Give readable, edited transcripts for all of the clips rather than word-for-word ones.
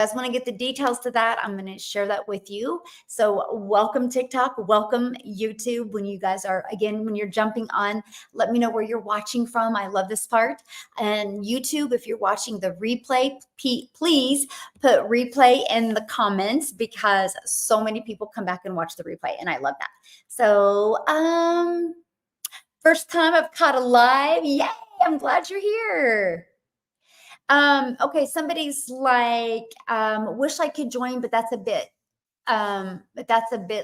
guys want to get the details to that, I'm going to share that with you. So welcome TikTok, welcome YouTube. When you guys are, again, when you're jumping on, let me know where you're watching from. I love this part. And YouTube, if you're watching the replay, please put replay in the comments because so many people come back and watch the replay and I love that. So, first time I've caught a live. Yay, I'm glad you're here. Okay, somebody's like, wish I could join, but that's a bit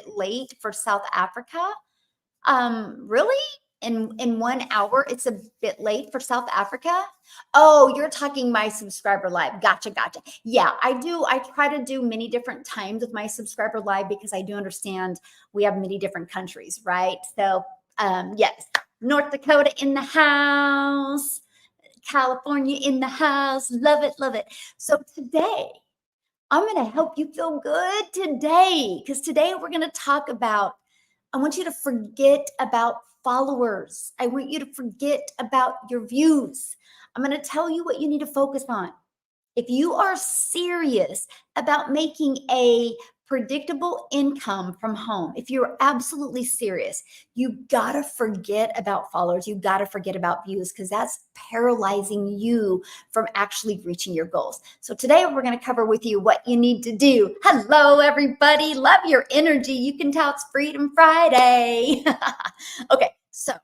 late for South Africa. Really? In 1 hour, it's a bit late for South Africa. Oh, you're talking my subscriber live. Gotcha. Yeah, I do. I try to do many different times with my subscriber live because I do understand we have many different countries, right? So, yes, North Dakota in the house. California in the house. Love it. So today, I'm going to help you feel good today because today we're going to talk about, I want you to forget about followers. I want you to forget about your views. I'm going to tell you what you need to focus on. If you are serious about making a predictable income from home, if you're absolutely serious, you got to forget about followers. You got to forget about views because that's paralyzing you from actually reaching your goals. So today we're going to cover with you what you need to do. Hello, everybody. Love your energy. You can tell it's Freedom Friday. Okay, so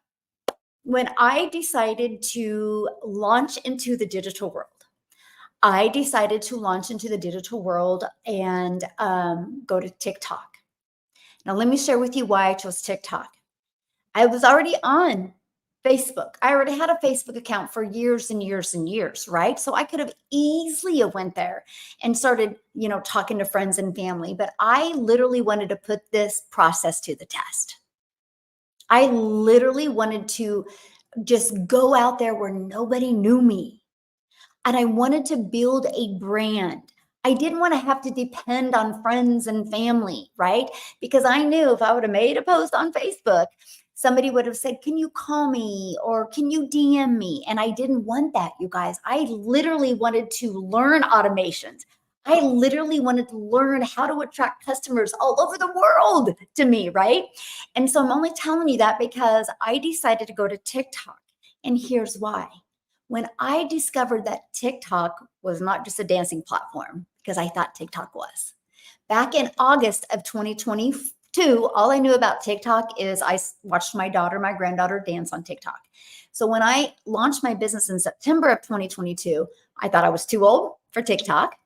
when I decided to launch into the digital world, I decided to launch into the digital world and go to TikTok. Now, let me share with you why I chose TikTok. I was already on Facebook. I already had a Facebook account for years and years and years, right? So I could have easily went there and started, talking to friends and family, but I literally wanted to put this process to the test. I literally wanted to just go out there where nobody knew me. And I wanted to build a brand. I didn't want to have to depend on friends and family, right? Because I knew if I would have made a post on Facebook, somebody would have said, can you call me or can you DM me? And I didn't want that, you guys. I literally wanted to learn automations. I literally wanted to learn how to attract customers all over the world to me, right? And so I'm only telling you that because I decided to go to TikTok. And here's why. When I discovered that TikTok was not just a dancing platform, because I thought TikTok was. Back in August of 2022, all I knew about TikTok is I watched my granddaughter dance on TikTok. So when I launched my business in September of 2022, I thought I was too old for TikTok.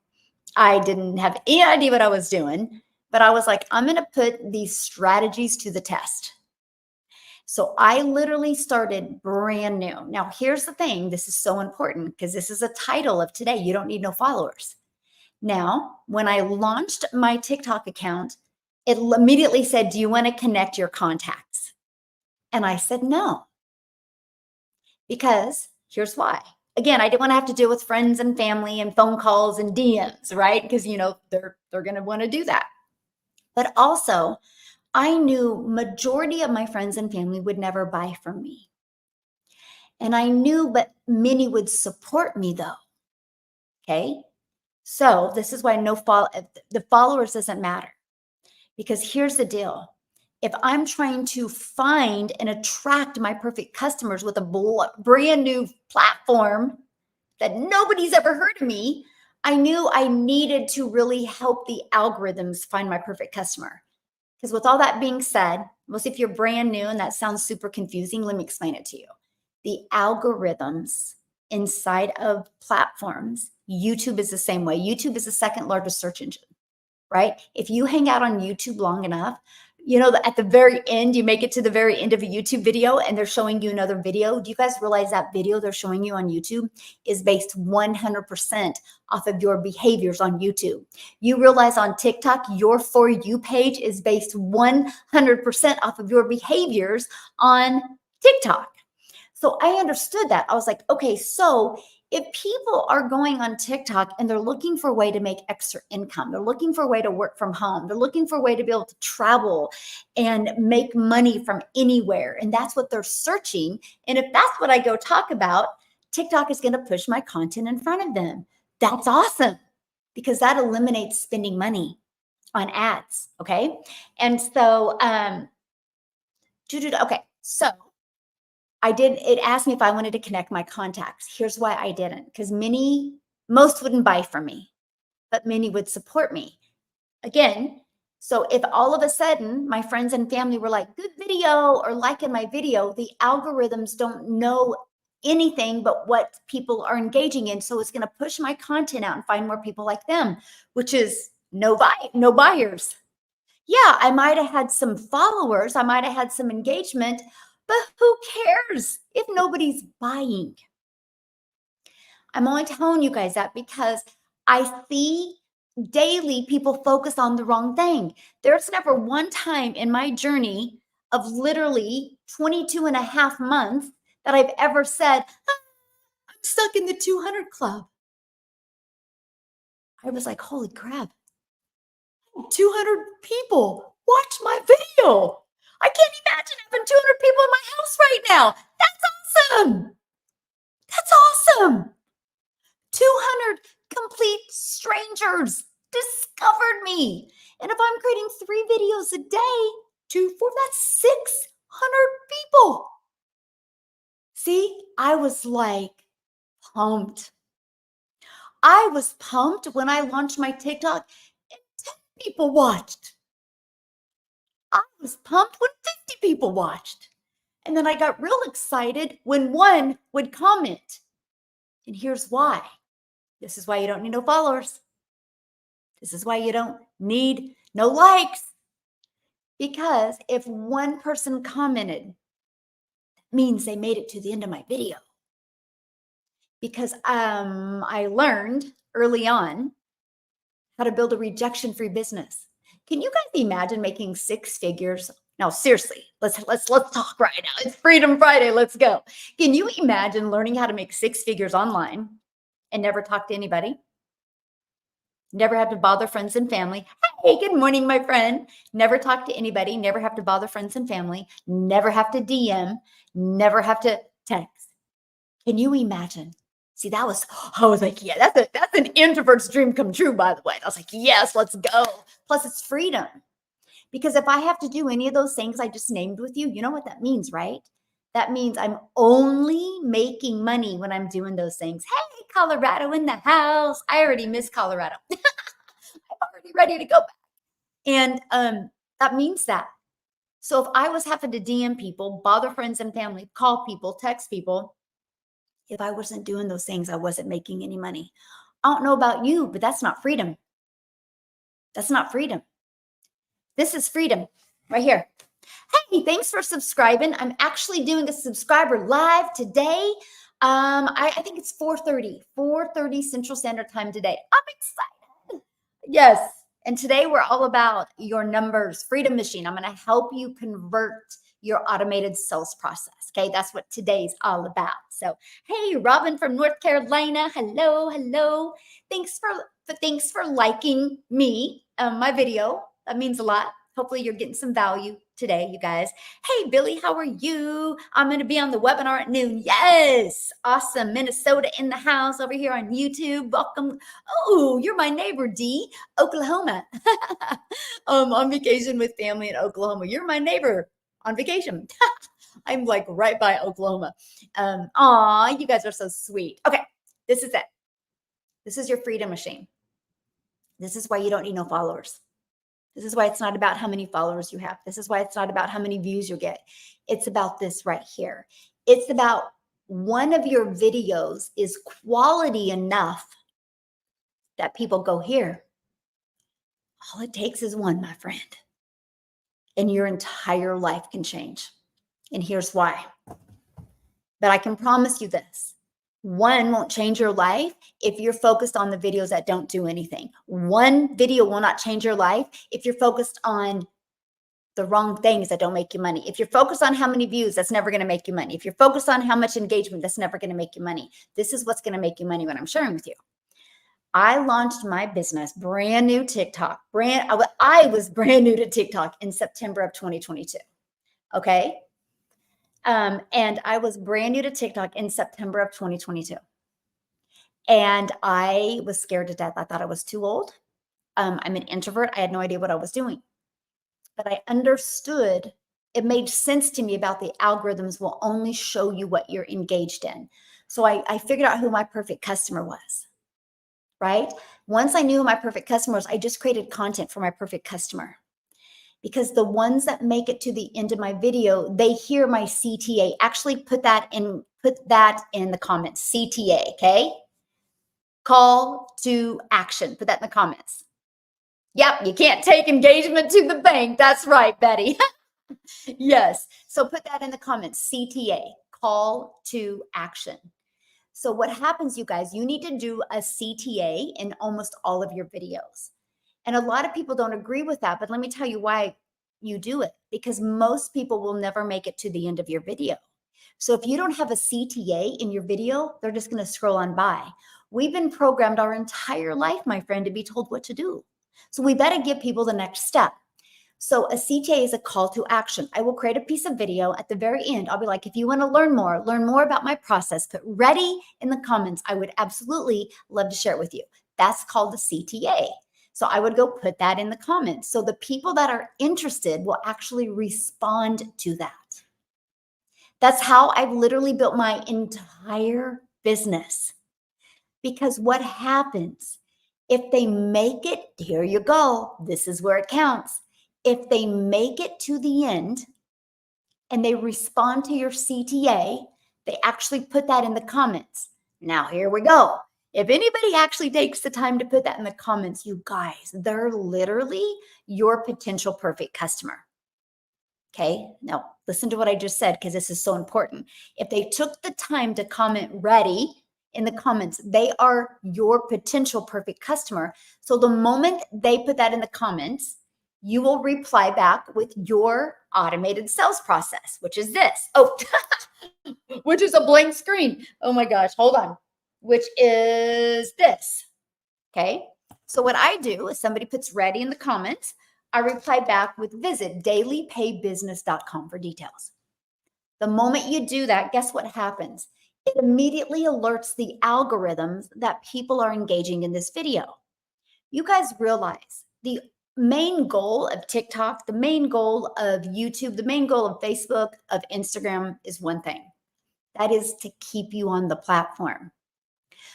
I didn't have any idea what I was doing, but I was like, I'm going to put these strategies to the test. So I literally started brand new. Now, here's the thing. This is so important because this is a title of today. You don't need no followers. Now, when I launched my TikTok account, it immediately said, do you want to connect your contacts? And I said, no, because here's why. Again, I didn't want to have to deal with friends and family and phone calls and DMs, right? Because, they're going to want to do that. But also, I knew majority of my friends and family would never buy from me. And I knew, but many would support me though. Okay. So this is why the followers doesn't matter, because here's the deal. If I'm trying to find and attract my perfect customers with a brand new platform that nobody's ever heard of me, I knew I needed to really help the algorithms find my perfect customer. Because with all that being said, most if you're brand new and that sounds super confusing, let me explain it to you. The algorithms inside of platforms, YouTube is the same way. YouTube is the second largest search engine, right? If you hang out on YouTube long enough, at the very end, you make it to the very end of a YouTube video and they're showing you another video. Do you guys realize that video they're showing you on YouTube is based 100% off of your behaviors on YouTube? You realize on TikTok, your For You page is based 100% off of your behaviors on TikTok. So I understood that. I was like, okay, so if people are going on TikTok and they're looking for a way to make extra income, they're looking for a way to work from home, they're looking for a way to be able to travel and make money from anywhere, and that's what they're searching. And if that's what I go talk about, TikTok is going to push my content in front of them. That's awesome. because that eliminates spending money on ads. Okay. And so, okay. So it asked me if I wanted to connect my contacts. Here's why I didn't, because most wouldn't buy from me, but many would support me. Again, so if all of a sudden my friends and family were like, good video, or liking my video, the algorithms don't know anything but what people are engaging in. So it's going to push my content out and find more people like them, which is no buyers. Yeah, I might have had some followers, I might have had some engagement, but who cares if nobody's buying? I'm only telling you guys that because I see daily people focus on the wrong thing. There's never one time in my journey of literally 22 and a half months that I've ever said, I'm stuck in the 200 club. I was like, holy crap, 200 people watch my video. I can't imagine having 200 people in my house right now. That's awesome. That's awesome. 200 complete strangers discovered me. And if I'm creating 3 videos a day, 2, 4, that's 600 people. See, I was like pumped. I was pumped when I launched my TikTok and 10 people watched. I was pumped when 50 people watched. And then I got real excited when 1 would comment. And here's why. This is why you don't need no followers. This is why you don't need no likes. Because if 1 person commented, that means they made it to the end of my video. Because I learned early on how to build a rejection-free business. Can you guys imagine making 6 figures? No, seriously, let's talk right now. It's Freedom Friday. Let's go. Can you imagine learning how to make 6 figures online and never talk to anybody? Never have to bother friends and family. Hey, good morning, my friend. Never talk to anybody. Never have to bother friends and family. Never have to DM. Never have to text. Can you imagine? See, I was like, yeah, that's an introvert's dream come true, by the way. I was like, yes, let's go. Plus, it's freedom. Because if I have to do any of those things I just named with you, you know what that means, right? That means I'm only making money when I'm doing those things. Hey, Colorado in the house. I already miss Colorado. I'm already ready to go back. And that means that. So if I was having to DM people, bother friends and family, call people, text people, if I wasn't doing those things, I wasn't making any money. I don't know about you, but that's not freedom. That's not freedom. This is freedom right here. Hey, thanks for subscribing. I'm actually doing a subscriber live today. I think it's 4:30 Central Standard Time today. I'm excited. Yes. And today we're all about your numbers, Freedom Machine. I'm going to help you convert your automated sales process. Okay. That's what today's all about. So, hey, Robin from North Carolina. Hello. Hello. Thanks for liking me, my video. That means a lot. Hopefully you're getting some value today, you guys. Hey, Billy, how are you? I'm going to be on the webinar at noon. Yes. Awesome. Minnesota in the house over here on YouTube. Welcome. Oh, you're my neighbor, D. Oklahoma. On vacation with family in Oklahoma. You're my neighbor on vacation. I'm like right by Oklahoma. Aw, you guys are so sweet. Okay, this is it. This is your freedom machine. This is why you don't need no followers. This is why it's not about how many followers you have. This is why it's not about how many views you get. It's about this right here. It's about one of your videos is quality enough that people go here. All it takes is one, my friend. And your entire life can change. And here's why. But I can promise you this. One won't change your life if you're focused on the videos that don't do anything. One video will not change your life if you're focused on the wrong things that don't make you money. If you're focused on how many views, that's never going to make you money. If you're focused on how much engagement, that's never going to make you money. This is what's going to make you money, what I'm sharing with you. I launched my business, brand new TikTok. I was brand new to TikTok in September of 2022. Okay. And I was brand new to TikTok in September of 2022. And I was scared to death. I thought I was too old. I'm an introvert. I had no idea what I was doing, but I understood. It made sense to me about the algorithms will only show you what you're engaged in. So I figured out who my perfect customer was, right? Once I knew who my perfect customer was, I just created content for my perfect customer, because the ones that make it to the end of my video, they hear my CTA. Actually put that in the comments, CTA, okay? Call to action. Put that in the comments. Yep, you can't take engagement to the bank. That's right, Betty. Yes. So put that in the comments, CTA, call to action. So what happens, you guys, you need to do a CTA in almost all of your videos. And a lot of people don't agree with that, but let me tell you why you do it, because most people will never make it to the end of your video. So if you don't have a CTA in your video, they're just going to scroll on by. We've been programmed our entire life, my friend, to be told what to do. So we better give people the next step. So a CTA is a call to action. I will create a piece of video at the very end. I'll be like, if you want to learn more about my process, put ready in the comments. I would absolutely love to share it with you. That's called a CTA. So I would go put that in the comments. So the people that are interested will actually respond to that. That's how I've literally built my entire business. Because what happens if they make it, here you go, this is where it counts. If they make it to the end and they respond to your CTA, they actually put that in the comments. Now, here we go. If anybody actually takes the time to put that in the comments, you guys, they're literally your potential perfect customer. Okay, now listen to what I just said, because this is so important. If they took the time to comment ready in the comments, they are your potential perfect customer. So the moment they put that in the comments, you will reply back with your automated sales process, which is this. Oh, which is a blank screen. Oh my gosh, hold on. Which is this. Okay. So what I do is somebody puts ready in the comments, I reply back with visit dailypaybusiness.com for details. The moment you do that, guess what happens? It immediately alerts the algorithms that people are engaging in this video. You guys realize the main goal of TikTok, the main goal of YouTube, the main goal of Facebook, of Instagram is one thing. That is to keep you on the platform.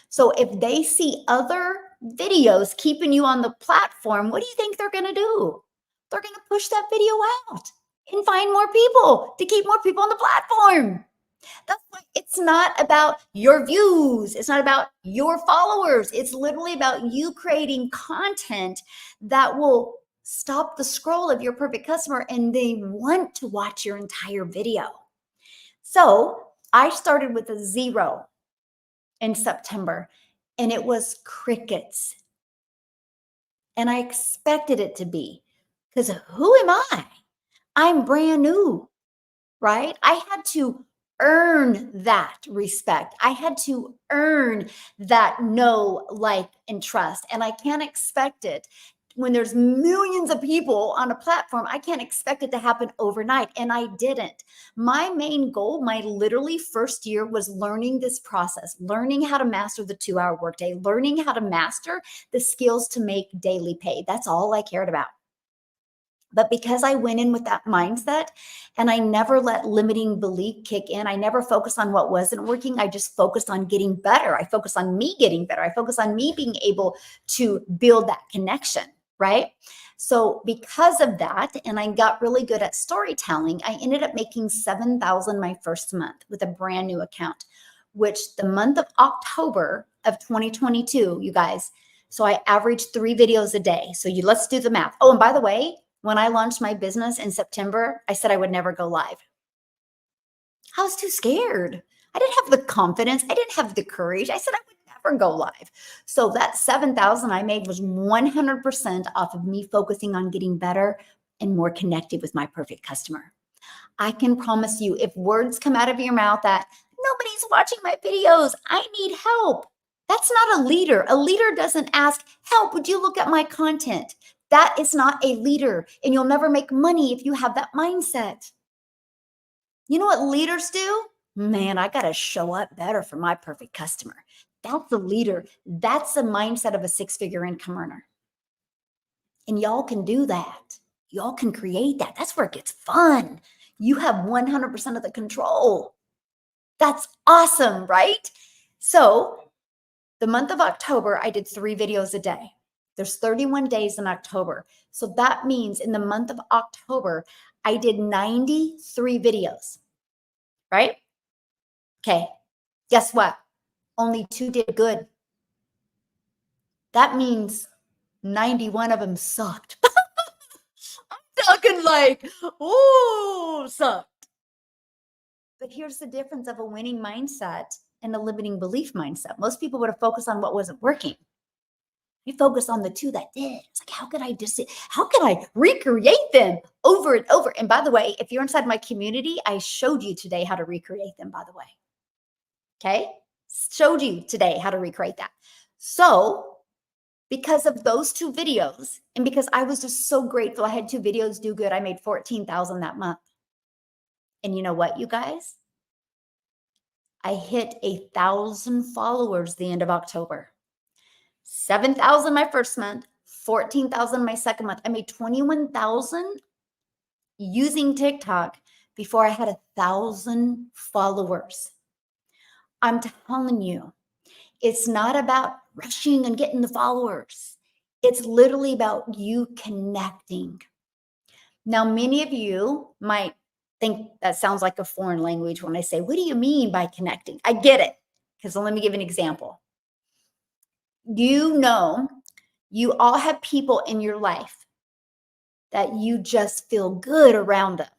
So if they see other videos keeping you on the platform, what do you think they're going to do? They're going to push that video out and find more people to keep more people on the platform. That's why it's not about your views. It's not about your followers. It's literally about you creating content that will stop the scroll of your perfect customer and they want to watch your entire video. So I started with a 0 in September, and it was crickets. And I expected it to be, because who am I? I'm brand new, right? I had to earn that respect. I had to earn that know, like, and trust. And I can't expect it when there's millions of people on a platform. I can't expect it to happen overnight. And I didn't. My main goal, my literally first year, was learning this process, learning how to master the 2-hour workday, learning how to master the skills to make daily pay. That's all I cared about. But because I went in with that mindset and I never let limiting belief kick in, I never focused on what wasn't working. I just focused on getting better. I focused on me getting better. I focused on me being able to build that connection, right? So because of that, and I got really good at storytelling, I ended up making $7,000 my first month with a brand new account, which the month of October of 2022, you guys, so I averaged 3 videos a day. So let's do the math. Oh, and by the way, when I launched my business in September, I said I would never go live. I was too scared. I didn't have the confidence. I didn't have the courage. I said I would never go live. So that 7,000 I made was 100% off of me focusing on getting better and more connected with my perfect customer. I can promise you, if words come out of your mouth that nobody's watching my videos, I need help, that's not a leader. A leader doesn't ask, help, would you look at my content? That is not a leader, and you'll never make money if you have that mindset. You know what leaders do? Man, I got to show up better for my perfect customer. That's the leader. That's the mindset of a six-figure income earner. And y'all can do that. Y'all can create that. That's where it gets fun. You have 100% of the control. That's awesome, right? So the month of October, I did 3 videos a day. There's 31 days in October. So that means in the month of October, I did 93 videos, right? Okay. Guess what? Only 2 did good. That means 91 of them sucked. I'm talking like, oh, sucked. But here's the difference of a winning mindset and a limiting belief mindset. Most people would have focused on what wasn't working. You focus on the 2 that did. It's like, how could I recreate them over and over? And by the way, if you're inside my community, I showed you today how to recreate them, by the way. Okay. Showed you today how to recreate that. So because of those 2 videos, and because I was just so grateful, I had 2 videos do good. I made 14,000 that month. And you know what, you guys? I hit 1,000 followers the end of October. 7,000 my first month, 14,000 my second month. I made 21,000 using TikTok before I had 1,000 followers. I'm telling you, it's not about rushing and getting the followers. It's literally about you connecting. Now, many of you might think that sounds like a foreign language when I say, what do you mean by connecting? I get it, because let me give an example. You know, you all have people in your life that you just feel good around them.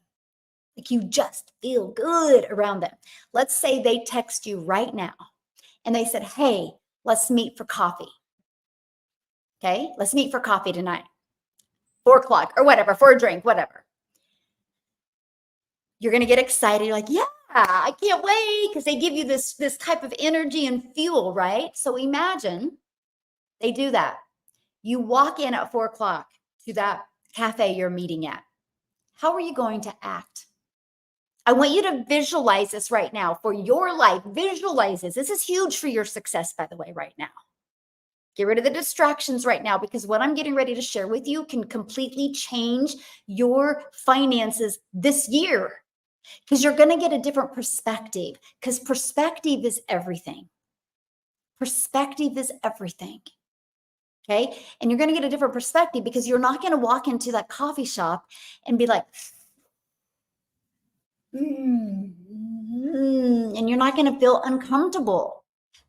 Like you just feel good around them. Let's say they text you right now and they said, hey, let's meet for coffee. Okay, let's meet for coffee tonight, 4 o'clock or whatever, for a drink, whatever. You're going to get excited. You're like, yeah, I can't wait, because they give you this type of energy and fuel, right? So imagine they do that. You walk in at 4 o'clock to that cafe you're meeting at. How are you going to act? I want you to visualize this right now for your life. Visualize this. This is huge for your success, by the way, right now. Get rid of the distractions right now, because what I'm getting ready to share with you can completely change your finances this year, because you're going to get a different perspective, because perspective is everything. Perspective is everything. Okay. And you're going to get a different perspective, because you're not going to walk into that coffee shop and be like, and you're not going to feel uncomfortable.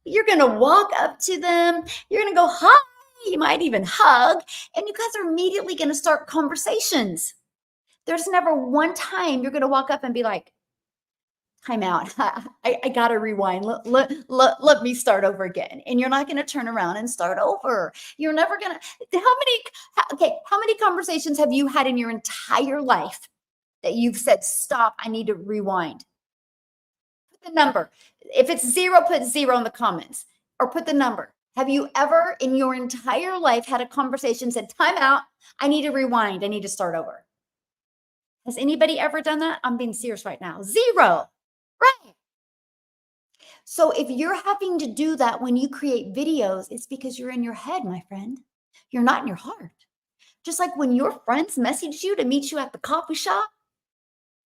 You're going to walk up to them. You're going to go, hi. You might even hug, and you guys are immediately going to start conversations. There's never one time you're going to walk up and be like, time out. I got to rewind. Let me start over again. And you're not going to turn around and start over. You're never going to. How many conversations have you had in your entire life that you've said, stop, I need to rewind? Put the number. If it's 0, put 0 in the comments, or put the number. Have you ever in your entire life had a conversation, said, time out, I need to rewind, I need to start over? Has anybody ever done that? I'm being serious right now. 0. Right. So if you're having to do that when you create videos, it's because you're in your head, my friend. You're not in your heart. Just like when your friends messaged you to meet you at the coffee shop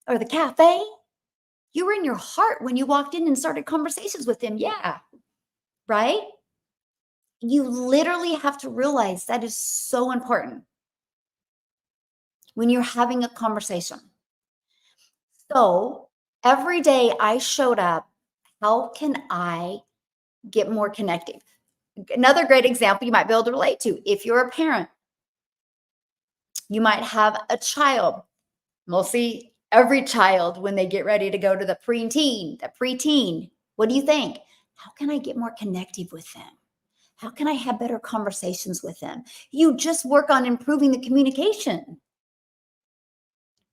or the cafe, you were in your heart when you walked in and started conversations with them. Yeah. Right? You literally have to realize that is so important when you're having a conversation. So every day I showed up, how can I get more connected? Another great example you might be able to relate to, if you're a parent, you might have a child, mostly every child, when they get ready to go to the preteen, what do you think? How can I get more connected with them? How can I have better conversations with them? You just work on improving the communication.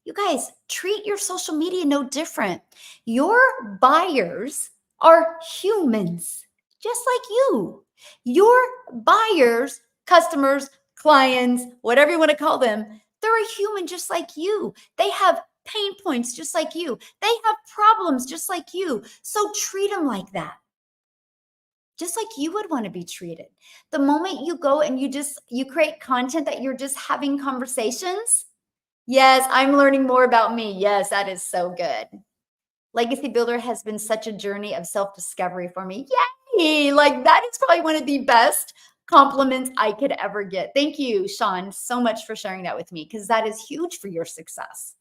You guys, treat your social media no different. Your buyers are humans, just like you. Your buyers, customers, clients, whatever you want to call them, they're a human just like you. They have pain points just like you. They have problems just like you. So treat them like that. just like you would want to be treated. The moment you go and you create content that you're just having conversations. Yes, I'm learning more about me. Yes, that is so good. Legacy Builder has been such a journey of self-discovery for me. Yay! Like that is probably one of the best compliments I could ever get. Thank you, Sean, so much for sharing that with me because that is huge for your success.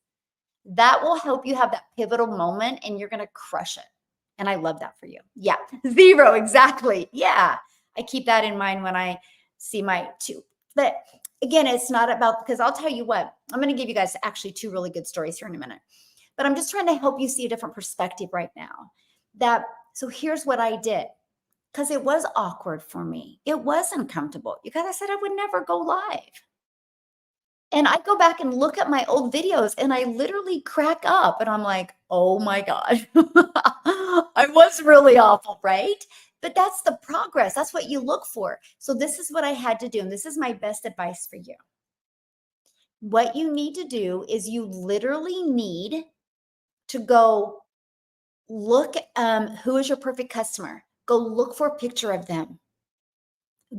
That will help you have that pivotal moment and you're going to crush it. And I love that for you. Yeah. 0. Exactly. Yeah. I keep that in mind when I see my 2. But again, it's not about, because I'll tell you what, I'm going to give you guys actually 2 really good stories here in a minute. But I'm just trying to help you see a different perspective right now. So here's what I did because it was awkward for me. It was uncomfortable. You guys, I said I would never go live. And I go back and look at my old videos and I literally crack up and I'm like, oh my God, I was really awful, right? But that's the progress. That's what you look for. So this is what I had to do. And this is my best advice for you. What you need to do is you literally need to go look, who is your perfect customer? Go look for a picture of them.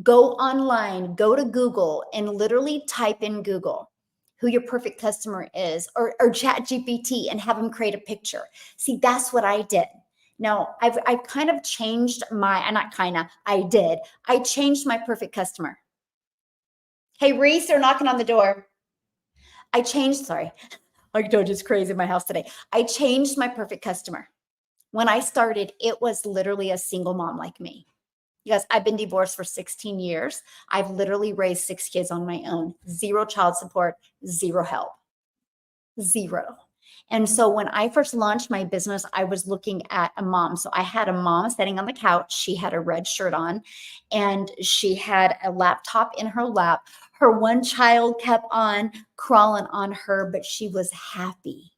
Go online, go to Google and literally type in Google who your perfect customer is or chat GPT and have them create a picture. See, that's what I did. Now I've kind of changed not kind of, I changed my perfect customer. Hey, Reese, they're knocking on the door. Sorry. I told you it's crazy in my house today. I changed my perfect customer. When I started, it was literally a single mom like me. You guys, I've been divorced for 16 years. I've literally raised 6 kids on my own, 0 child support, 0 help, 0. And so when I first launched my business, I was looking at a mom. So I had a mom sitting on the couch. She had a red shirt on and she had a laptop in her lap. Her one child kept on crawling on her, but she was happy.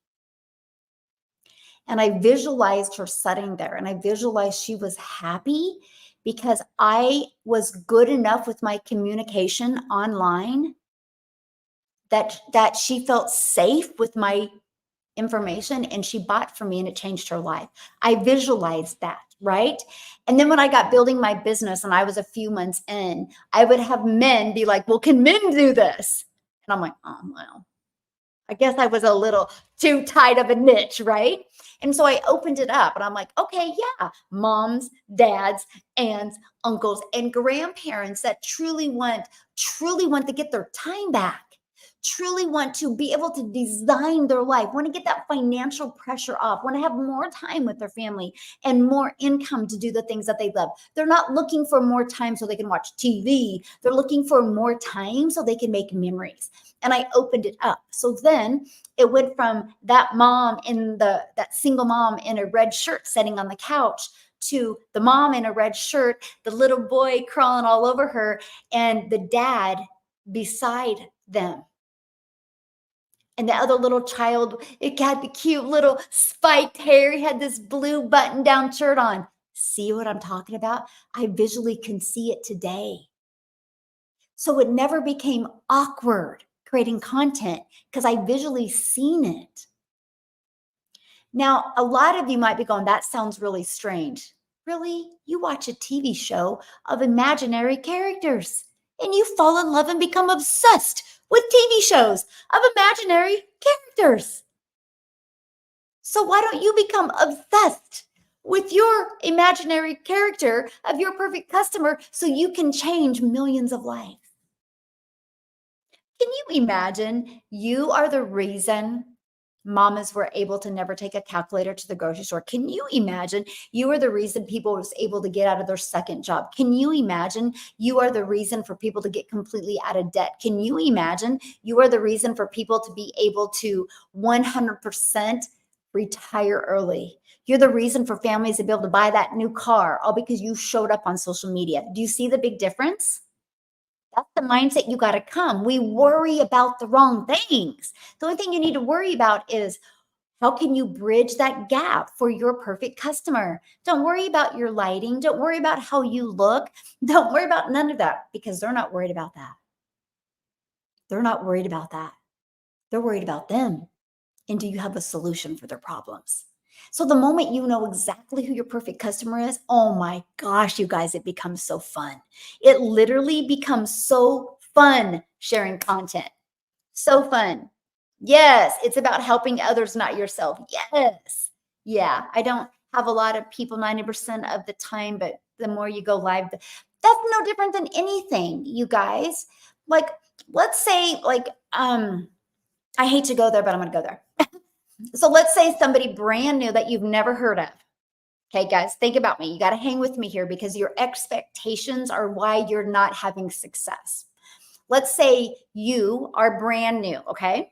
And I visualized her sitting there and I visualized she was happy because I was good enough with my communication online that she felt safe with my information and she bought from me and it changed her life. I visualized that, right? And then when I got building my business and I was a few months in, I would have men be like, well, can men do this? And I'm like, oh, well, I guess I was a little too tight of a niche, right? And so I opened it up and I'm like, okay, yeah, moms, dads, aunts, uncles, and grandparents that truly want to get their time back, truly want to be able to design their life, want to get that financial pressure off, want to have more time with their family and more income to do the things that they love. They're not looking for more time so they can watch TV. They're looking for more time so they can make memories. And I opened it up. So then it went from that single mom in a red shirt sitting on the couch to the mom in a red shirt, the little boy crawling all over her, and the dad beside them. And the other little child, it had the cute little spiked hair. He had this blue button down shirt on. See what I'm talking about? I visually can see it today. So it never became awkward creating content because I visually seen it. Now, a lot of you might be going, that sounds really strange. Really? You watch a TV show of imaginary characters and you fall in love and become obsessed with TV shows of imaginary characters. So why don't you become obsessed with your imaginary character of your perfect customer so you can change millions of lives? Can you imagine you are the reason mamas were able to never take a calculator to the grocery store? Can you imagine you are the reason people was able to get out of their second job? Can you imagine you are the reason for people to get completely out of debt? Can you imagine you are the reason for people to be able to 100% retire early? You're the reason for families to be able to buy that new car, all because you showed up on social media. Do you see the big difference? That's the mindset you got to come. We worry about the wrong things. The only thing you need to worry about is how can you bridge that gap for your perfect customer? Don't worry about your lighting. Don't worry about how you look. Don't worry about none of that because they're not worried about that. They're not worried about that. They're worried about them. And do you have a solution for their problems? So the moment you know exactly who your perfect customer is, oh my gosh, you guys, it becomes so fun. It literally becomes so fun sharing content. So fun. Yes, it's about helping others, not yourself. Yes. Yeah, I don't have a lot of people 90% of the time, but the more you go live, that's no different than anything, you guys. Like, let's say, I hate to go there, but I'm going to go there. So let's say somebody brand new that you've never heard of. Okay, guys, think about me. You got to hang with me here because your expectations are why you're not having success. Let's say you are brand new, okay?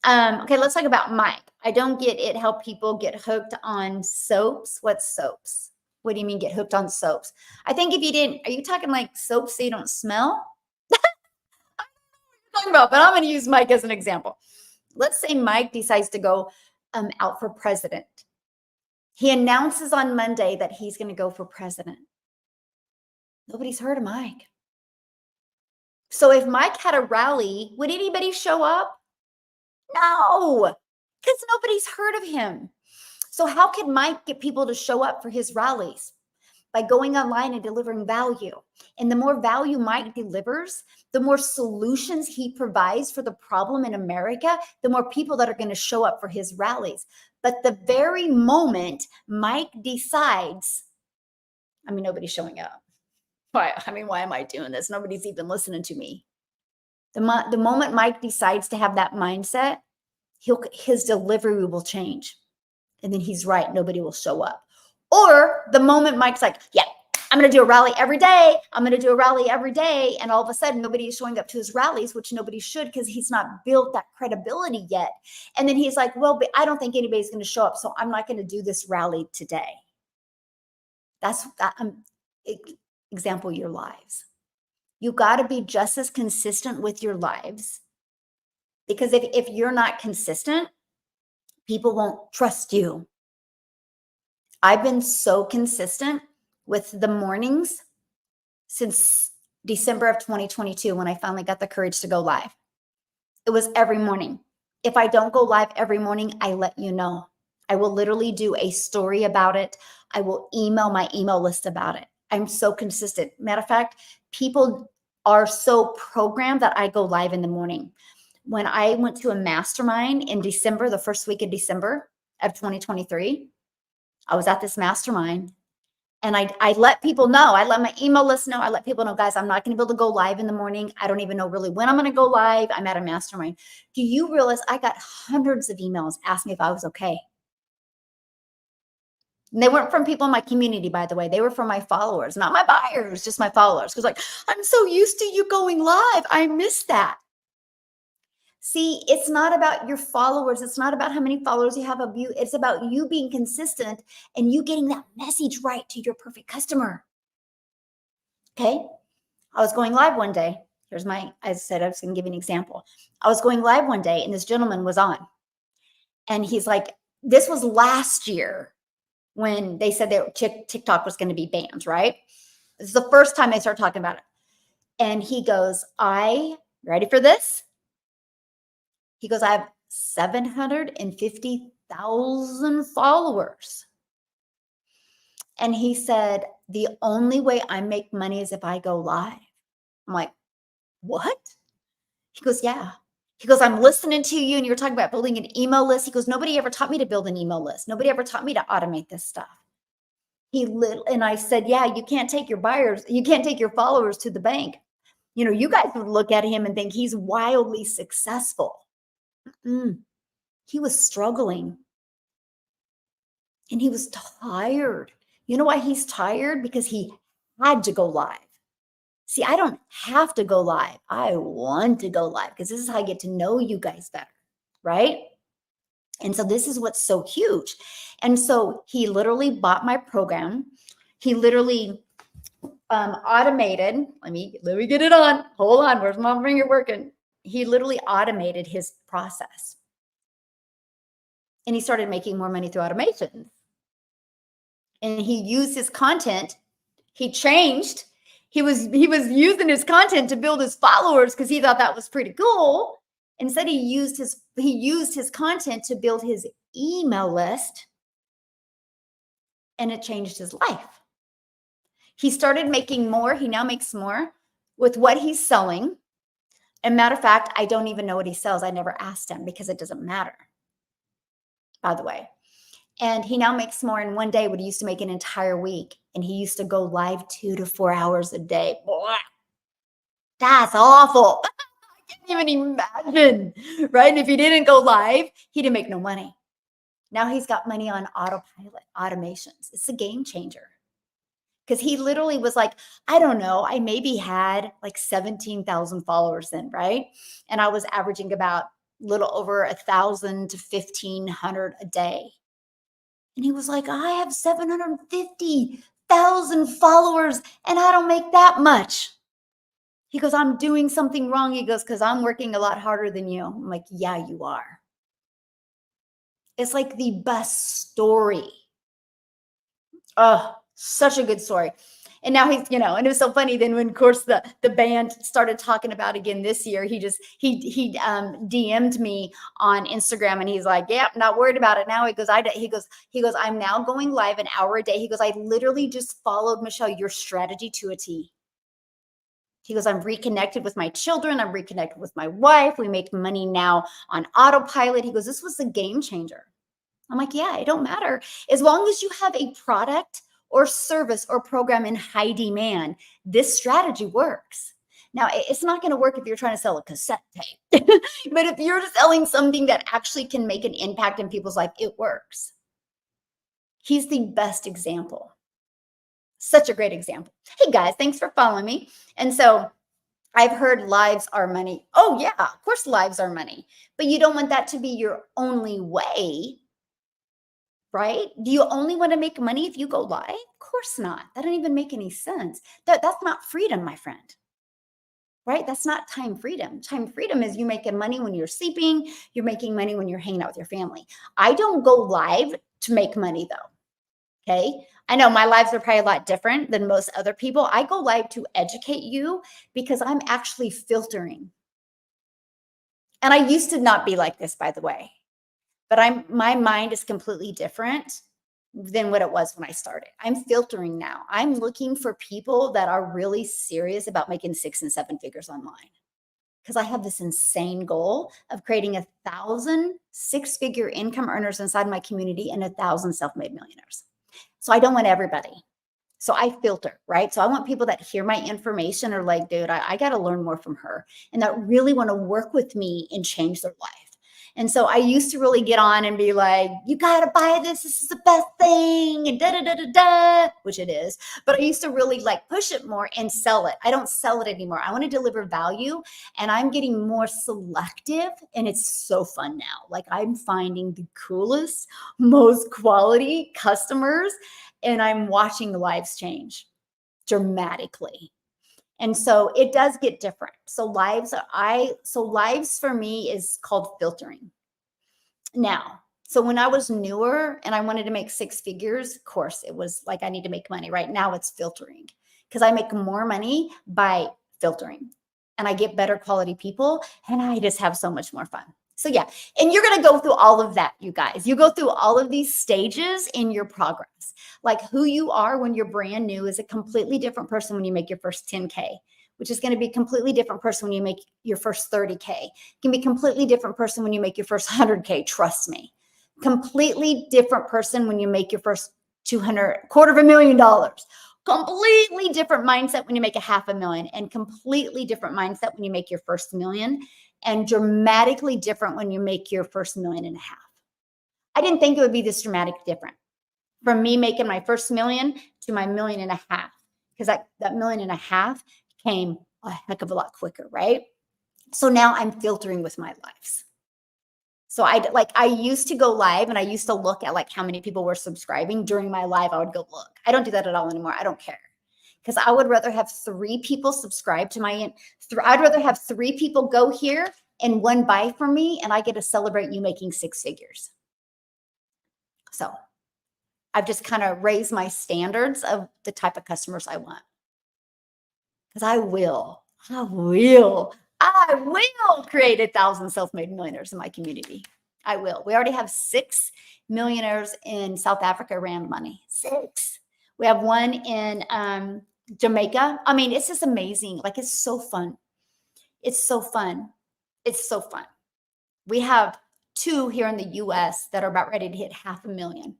Okay, let's talk about Mike. I don't get it how people get hooked on soaps. What's soaps? What do you mean get hooked on soaps? I think if you didn't, are you talking like soaps so you don't smell? Talking about, but I'm going to use Mike as an example. Let's say Mike decides to go out for president. He announces on Monday that he's going to go for president. Nobody's heard of Mike. So if Mike had a rally, would anybody show up? No, because nobody's heard of him. So how can Mike get people to show up for his rallies? By going online and delivering value. And the more value Mike delivers, the more solutions he provides for the problem in America, the more people that are going to show up for his rallies. But the very moment Mike decides, nobody's showing up. Why am I doing this? Nobody's even listening to me. The moment Mike decides to have that mindset, his delivery will change. And then he's right, nobody will show up. Or the moment Mike's like, yeah, I'm going to do a rally every day. I'm going to do a rally every day. And all of a sudden, nobody is showing up to his rallies, which nobody should because he's not built that credibility yet. And then he's like, well, but I don't think anybody's going to show up. So I'm not going to do this rally today. That's example, your lives. You got to be just as consistent with your lives. Because if you're not consistent, people won't trust you. I've been so consistent with the mornings since December of 2022 when I finally got the courage to go live. It was every morning. If I don't go live every morning, I let you know. I will literally do a story about it. I will email my email list about it. I'm so consistent. Matter of fact, people are so programmed that I go live in the morning. When I went to a mastermind in December, the first week of December of 2023, I was at this mastermind and I let people know. I let my email list know. I let people know, guys, I'm not going to be able to go live in the morning. I don't even know really when I'm going to go live. I'm at a mastermind. Do you realize I got hundreds of emails asking if I was okay? And they weren't from people in my community, by the way. They were from my followers, not my buyers, just my followers. Because like, I'm so used to you going live. I miss that. See, it's not about your followers. It's not about how many followers you have of you. It's about you being consistent and you getting that message right to your perfect customer. Okay. I was going live one day. As I said, I was going to give you an example. I was going live one day and this gentleman was on. And he's like, this was last year when they said that TikTok was going to be banned, right? This is the first time they started talking about it. And he goes, ready for this? He goes, I have 750,000 followers. And he said, the only way I make money is if I go live. I'm like, what? He goes, yeah. He goes, I'm listening to you and you're talking about building an email list. He goes, nobody ever taught me to build an email list. Nobody ever taught me to automate this stuff. And I said, yeah, you can't take your followers to the bank. You guys would look at him and think he's wildly successful. He was struggling and he was tired. You know why he's tired? Because he had to go live. See, I don't have to go live. I want to go live because this is how I get to know you guys better, right? And so this is what's so huge. And so he literally bought my program. He literally automated. Let me get it on. Hold on. Where's my finger working? He literally automated his process. And he started making more money through automation. And he used his content. He changed. He was using his content to build his followers because he thought that was pretty cool. Instead, he used his content to build his email list. and it changed his life. He started making more. He now makes more with what he's selling. And matter of fact, I don't even know what he sells. I never asked him because it doesn't matter, by the way. And he now makes more in one day what he used to make an entire week. And he used to go live 2 to 4 hours a day. Boy, that's awful. I can't even imagine, right? And if he didn't go live, he didn't make no money. Now he's got money on autopilot, automations. It's a game changer. Because he literally was like, I don't know, I maybe had like 17,000 followers then, right? And I was averaging about a little over 1,000 to 1,500 a day. And he was like, I have 750,000 followers and I don't make that much. He goes, I'm doing something wrong. He goes, because I'm working a lot harder than you. I'm like, yeah, you are. It's like the best story. Oh, such a good story. And now he's, and it was so funny. Then when, of course, the band started talking about again this year, he DM'd me on Instagram and he's like, yeah, not worried about it now. He goes, I'm now going live an hour a day. He goes, I literally just followed, Michelle, your strategy to a T. He goes, I'm reconnected with my children. I'm reconnected with my wife. We make money now on autopilot. He goes, this was a game changer. I'm like, yeah, it don't matter. As long as you have a product or service or program in high demand, this strategy works. Now, it's not going to work if you're trying to sell a cassette tape. But if you're selling something that actually can make an impact in people's life, it works. He's the best example. Such a great example. Hey, guys, thanks for following me. And so I've heard lives are money. Oh, yeah, of course, lives are money. But you don't want that to be your only way. Right? Do you only want to make money if you go live? Of course not. That doesn't even make any sense. That's not freedom, my friend. Right? That's not time freedom. Time freedom is you making money when you're sleeping. You're making money when you're hanging out with your family. I don't go live to make money though. Okay. I know my lives are probably a lot different than most other people. I go live to educate you because I'm actually filtering. And I used to not be like this, by the way. But my mind is completely different than what it was when I started. I'm filtering now. I'm looking for people that are really serious about making 6 and 7 figures online. Because I have this insane goal of creating 1,000 6-figure income earners inside my community and 1,000 self-made millionaires. So I don't want everybody. So I filter, right? So I want people that hear my information are like, dude, I got to learn more from her, and that really want to work with me and change their life. And so I used to really get on and be like, you got to buy this. This is the best thing. And da, which it is. But I used to really like push it more and sell it. I don't sell it anymore. I want to deliver value, and I'm getting more selective, and it's so fun now. Like I'm finding the coolest, most quality customers, and I'm watching the lives change dramatically. And so it does get different. So lives for me is called filtering. Now, so when I was newer and I wanted to make 6 figures, of course, it was like I need to make money. Right now it's filtering because I make more money by filtering and I get better quality people and I just have so much more fun. So yeah, and you're going to go through all of that, you guys. You go through all of these stages in your progress. Like who you are when you're brand new is a completely different person when you make your first 10K, which is going to be a completely different person when you make your first 30K. It can be a completely different person when you make your first 100K, trust me. Completely different person when you make your first $250,000. Completely different mindset when you make $500,000, and completely different mindset when you make your first million, and dramatically different when you make your first $1.5 million. I didn't think it would be this dramatic different from me making my first million to my $1.5 million, because that $1.5 million came a heck of a lot quicker, right? So now I'm filtering with my lives. So I used to go live and I used to look at like how many people were subscribing during my live. I would go look. I don't do that at all anymore. I don't care, because I would rather have 3 people subscribe to my, I'd rather have 3 people go here and 1 buy from me, and I get to celebrate you making 6 figures. So I've just kind of raised my standards of the type of customers I want. Because I will create 1,000 self-made millionaires in my community. I will. We already have 6 millionaires in South Africa around money. 6. We have one in Jamaica. I mean, it's just amazing. Like, it's so fun. It's so fun. It's so fun. We have 2 here in the US that are about ready to hit 500,000.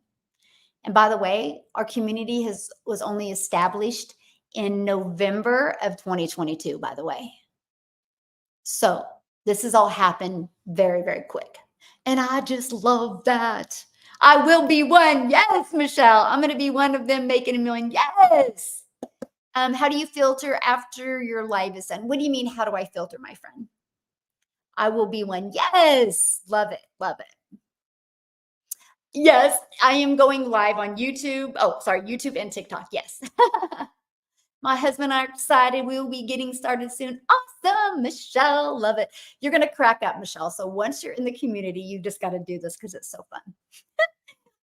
And by the way, our community was only established in November of 2022, by the way. So this has all happened very, very quick. And I just love that. I will be one. Yes, Michelle. I'm going to be one of them making a million. Yes. How do you filter after your live is done? What do you mean? How do I filter, my friend? I will be one. Yes. Love it. Love it. Yes, I am going live on YouTube. Oh, sorry, YouTube and TikTok. Yes. My husband and I are excited. We will be getting started soon. Awesome, Michelle. Love it. You're going to crack up, Michelle. So once you're in the community, you just got to do this because it's so fun.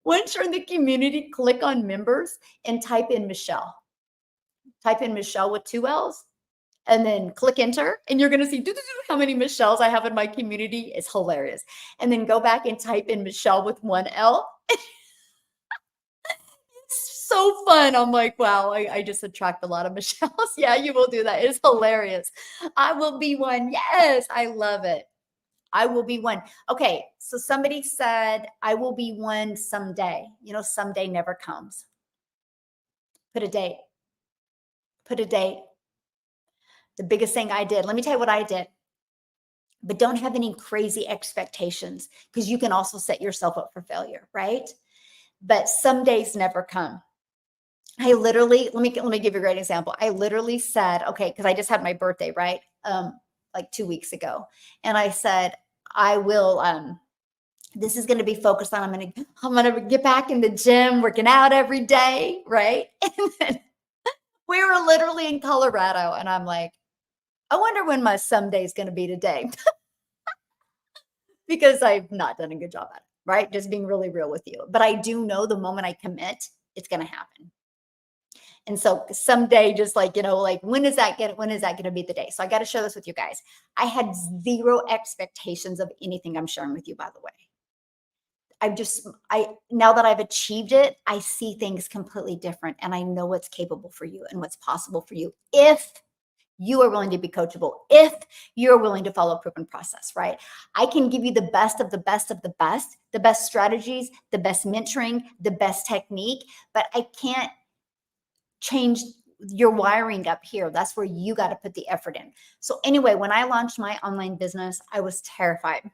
Once you're in the community, click on members and type in Michelle. Type in Michelle with 2 L's and then click enter. And you're going to see how many Michelles I have in my community. It's hilarious. And then go back and type in Michelle with 1 L. So fun. I'm like, wow, I just attract a lot of Michelles. Yeah, you will do that. It's hilarious. I will be one. Yes, I love it. I will be one. Okay, so somebody said, I will be one someday. You know, someday never comes. Put a date. Put a date. The biggest thing I did, let me tell you what I did. But don't have any crazy expectations because you can also set yourself up for failure, right? But some days never come. I literally, let me give you a great example. I literally said, okay, because I just had my birthday, right? Like 2 weeks ago. And I said, I will, this is going to be focused on, I'm going to get back in the gym, working out every day, right? And then we were literally in Colorado and I'm like, I wonder when my someday is going to be today. Because I've not done a good job at it, right? Just being really real with you. But I do know the moment I commit, it's going to happen. And so someday, just like, like when is that going to be the day? So I got to share this with you guys. I had 0 expectations of anything I'm sharing with you, by the way. Now that I've achieved it, I see things completely different and I know what's capable for you and what's possible for you if you are willing to be coachable, if you're willing to follow a proven process, right? I can give you the best of the best of the best strategies, the best mentoring, the best technique, but I can't change your wiring up here. That's where you got to put the effort in. So anyway, when I launched my online business, I was terrified.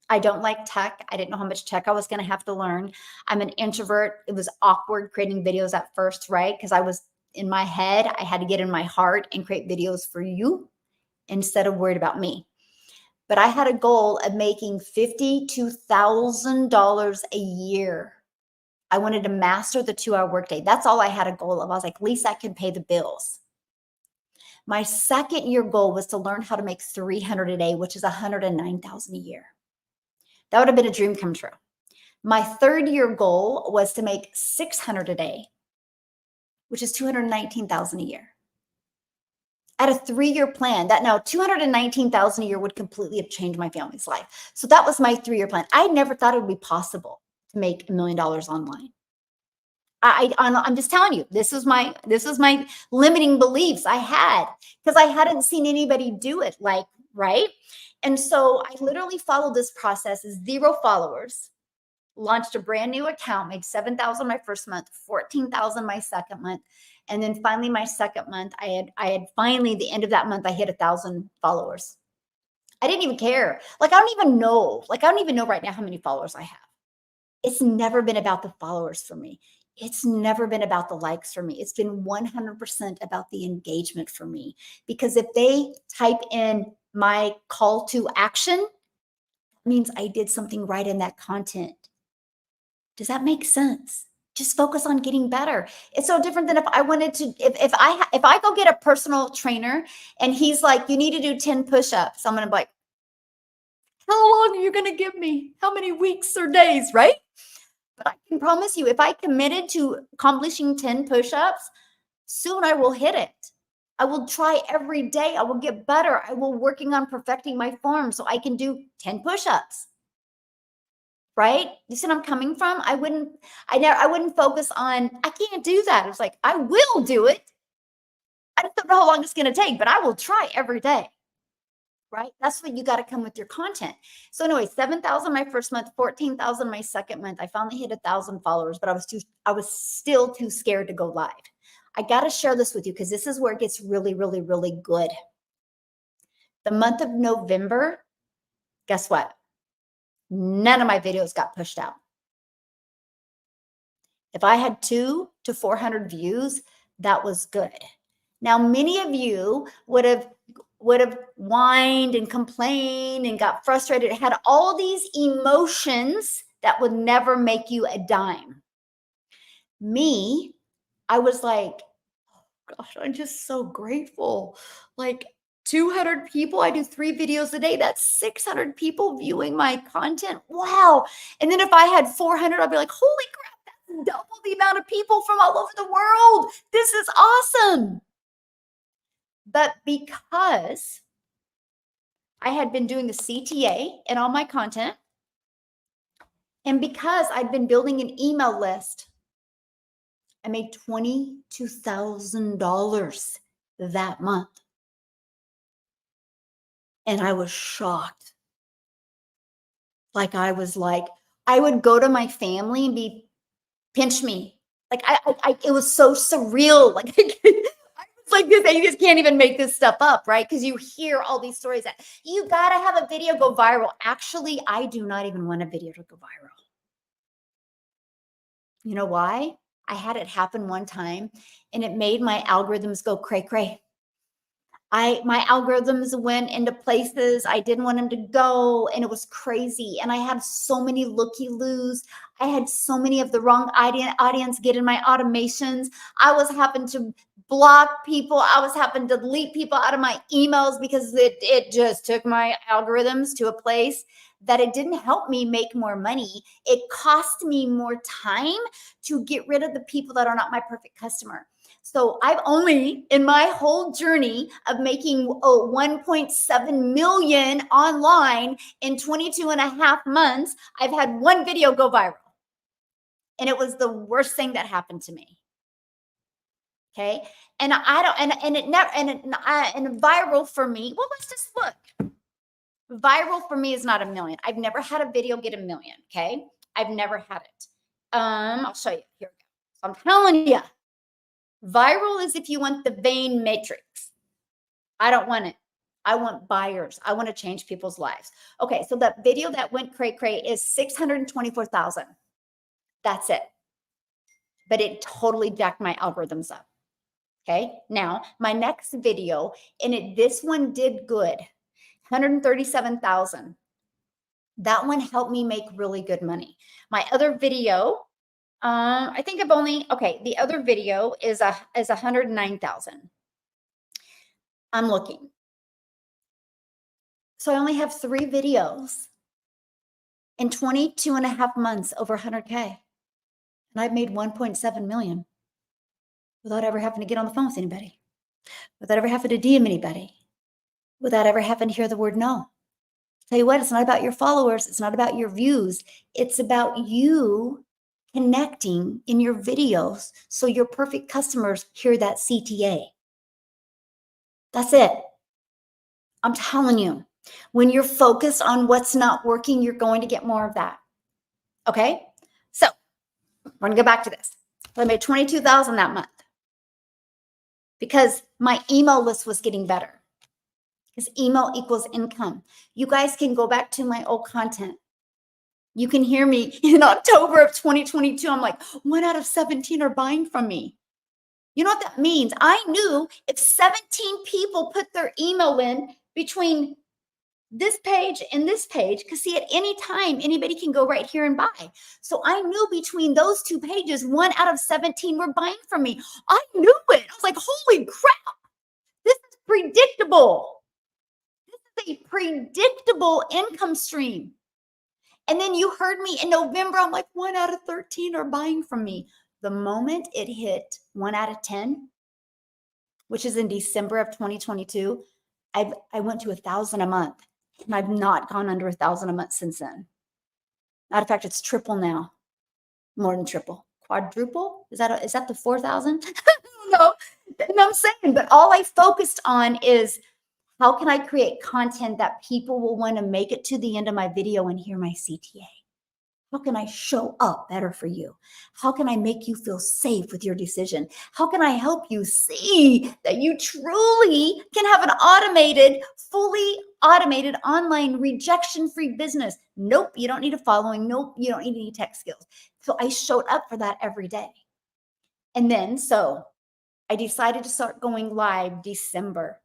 I don't like tech. I didn't know how much tech I was going to have to learn. I'm an introvert. It was awkward creating videos at first, right? Because I was in my head, I had to get in my heart and create videos for you instead of worried about me. But I had a goal of making $52,000 a year. I wanted to master the 2-hour workday. That's all I had a goal of. I was like, at least I can pay the bills. My second year goal was to learn how to make $300 a day, which is $109,000 a year. That would have been a dream come true. My third year goal was to make $600 a day, which is $219,000 a year. At a 3-year plan, that now $219,000 a year would completely have changed my family's life. So that was my 3-year plan. I never thought it would be possible to make $1 million online. I'm just telling you, this was my limiting beliefs I had because I hadn't seen anybody do it, like, right? And so I literally followed this process, 0 followers, launched a brand new account, made $7,000 my first month, $14,000 my second month. And then finally my second month, I had finally, the end of that month, I hit 1,000 followers. I didn't even care. Like, I don't even know right now how many followers I have. It's never been about the followers for me. It's never been about the likes for me. It's been 100% about the engagement for me. Because if they type in my call to action, it means I did something right in that content. Does that make sense? Just focus on getting better. It's so different than if I wanted to, if I go get a personal trainer and he's like, you need to do 10 push-ups. I'm going to be like, how long are you going to give me? How many weeks or days, right? But I can promise you, if I committed to accomplishing 10 push-ups, soon I will hit it. I will try every day. I will get better. I will working on perfecting my form so I can do 10 push-ups. right? You see what I'm coming from? I wouldn't focus on, I can't do that. It was like, I will do it. I don't know how long it's going to take, but I will try every day. Right? That's what you got to come with your content. So anyway, 7,000 my first month, 14,000 my second month. I finally hit 1,000 followers, but I was still too scared to go live. I got to share this with you because this is where it gets really, really, really good. The month of November, guess what? None of my videos got pushed out. If I had 200 to 400 views, that was good. Now, many of you would have whined and complained and got frustrated, had all these emotions that would never make you a dime. Me, I was like, oh, gosh, I'm just so grateful. Like 200 people, I do 3 videos a day. That's 600 people viewing my content. Wow. And then if I had 400, I'd be like, holy crap, that's double the amount of people from all over the world. This is awesome. But because I had been doing the CTA in all my content, and because I'd been building an email list, I made $22,000 that month. And I was shocked. Like I would go to my family and be, pinch me. Like it was so surreal. Like it's like this, you just can't even make this stuff up, right? Because you hear all these stories that you got to have a video go viral. Actually, I do not even want a video to go viral. You know why? I had it happen one time and it made my algorithms go cray cray. My algorithms went into places I didn't want them to go, and it was crazy. And I had so many looky-loos. I had so many of the wrong audience get in my automations. I was having to block people. I was having to delete people out of my emails because it just took my algorithms to a place that it didn't help me make more money. It cost me more time to get rid of the people that are not my perfect customer. So I've only, in my whole journey of making 1.7 million online in 22 and a half months, I've had one video go viral. And it was the worst thing that happened to me. Okay. And I don't, and it never, and viral for me, well, let's just look. Viral for me is not a million. I've never had a video get a million. Okay. I've never had it. I'll show you. Here we go. So I'm telling you. Viral is if you want the vein matrix. I don't want it. I want buyers. I want to change people's lives. Okay, so the video that went cray cray is 624,000. That's it. But it totally jacked my algorithms up. Okay, now my next video, and this one did good, 137,000. That one helped me make really good money. My other video, I think I've only, okay, the other video is 109,000. I'm looking. So I only have 3 videos in 22 and a half months over 100K. And I've made 1.7 million without ever having to get on the phone with anybody, without ever having to DM anybody, without ever having to hear the word no. Tell you what, it's not about your followers. It's not about your views. It's about you connecting in your videos so your perfect customers hear that CTA. That's it. I'm telling you, when you're focused on what's not working, you're going to get more of that. Okay? So we're going to go back to this. So I made 22,000 that month because my email list was getting better. Because email equals income. You guys can go back to my old content. You can hear me in October of 2022. I'm like, 1 out of 17 are buying from me. You know what that means? I knew if 17 people put their email in between this page and this page, because see, at any time, anybody can go right here and buy. So I knew between those 2 pages, 1 out of 17 were buying from me. I knew it. I was like, holy crap, this is predictable. This is a predictable income stream. And then you heard me in November, I'm like, 1 out of 13 are buying from me. The moment it hit 1 out of 10, which is in December of 2022, I went to 1,000 a month. And I've not gone under 1,000 a month since then. Matter of fact, it's triple now, more than triple, quadruple. Is that the 4,000? No, no, I'm saying, but all I focused on is how can I create content that people will want to make it to the end of my video and hear my CTA? How can I show up better for you? How can I make you feel safe with your decision? How can I help you see that you truly can have an fully automated online rejection-free business? Nope, you don't need a following. Nope, you don't need any tech skills. So I showed up for that every day. And then, so I decided to start going live December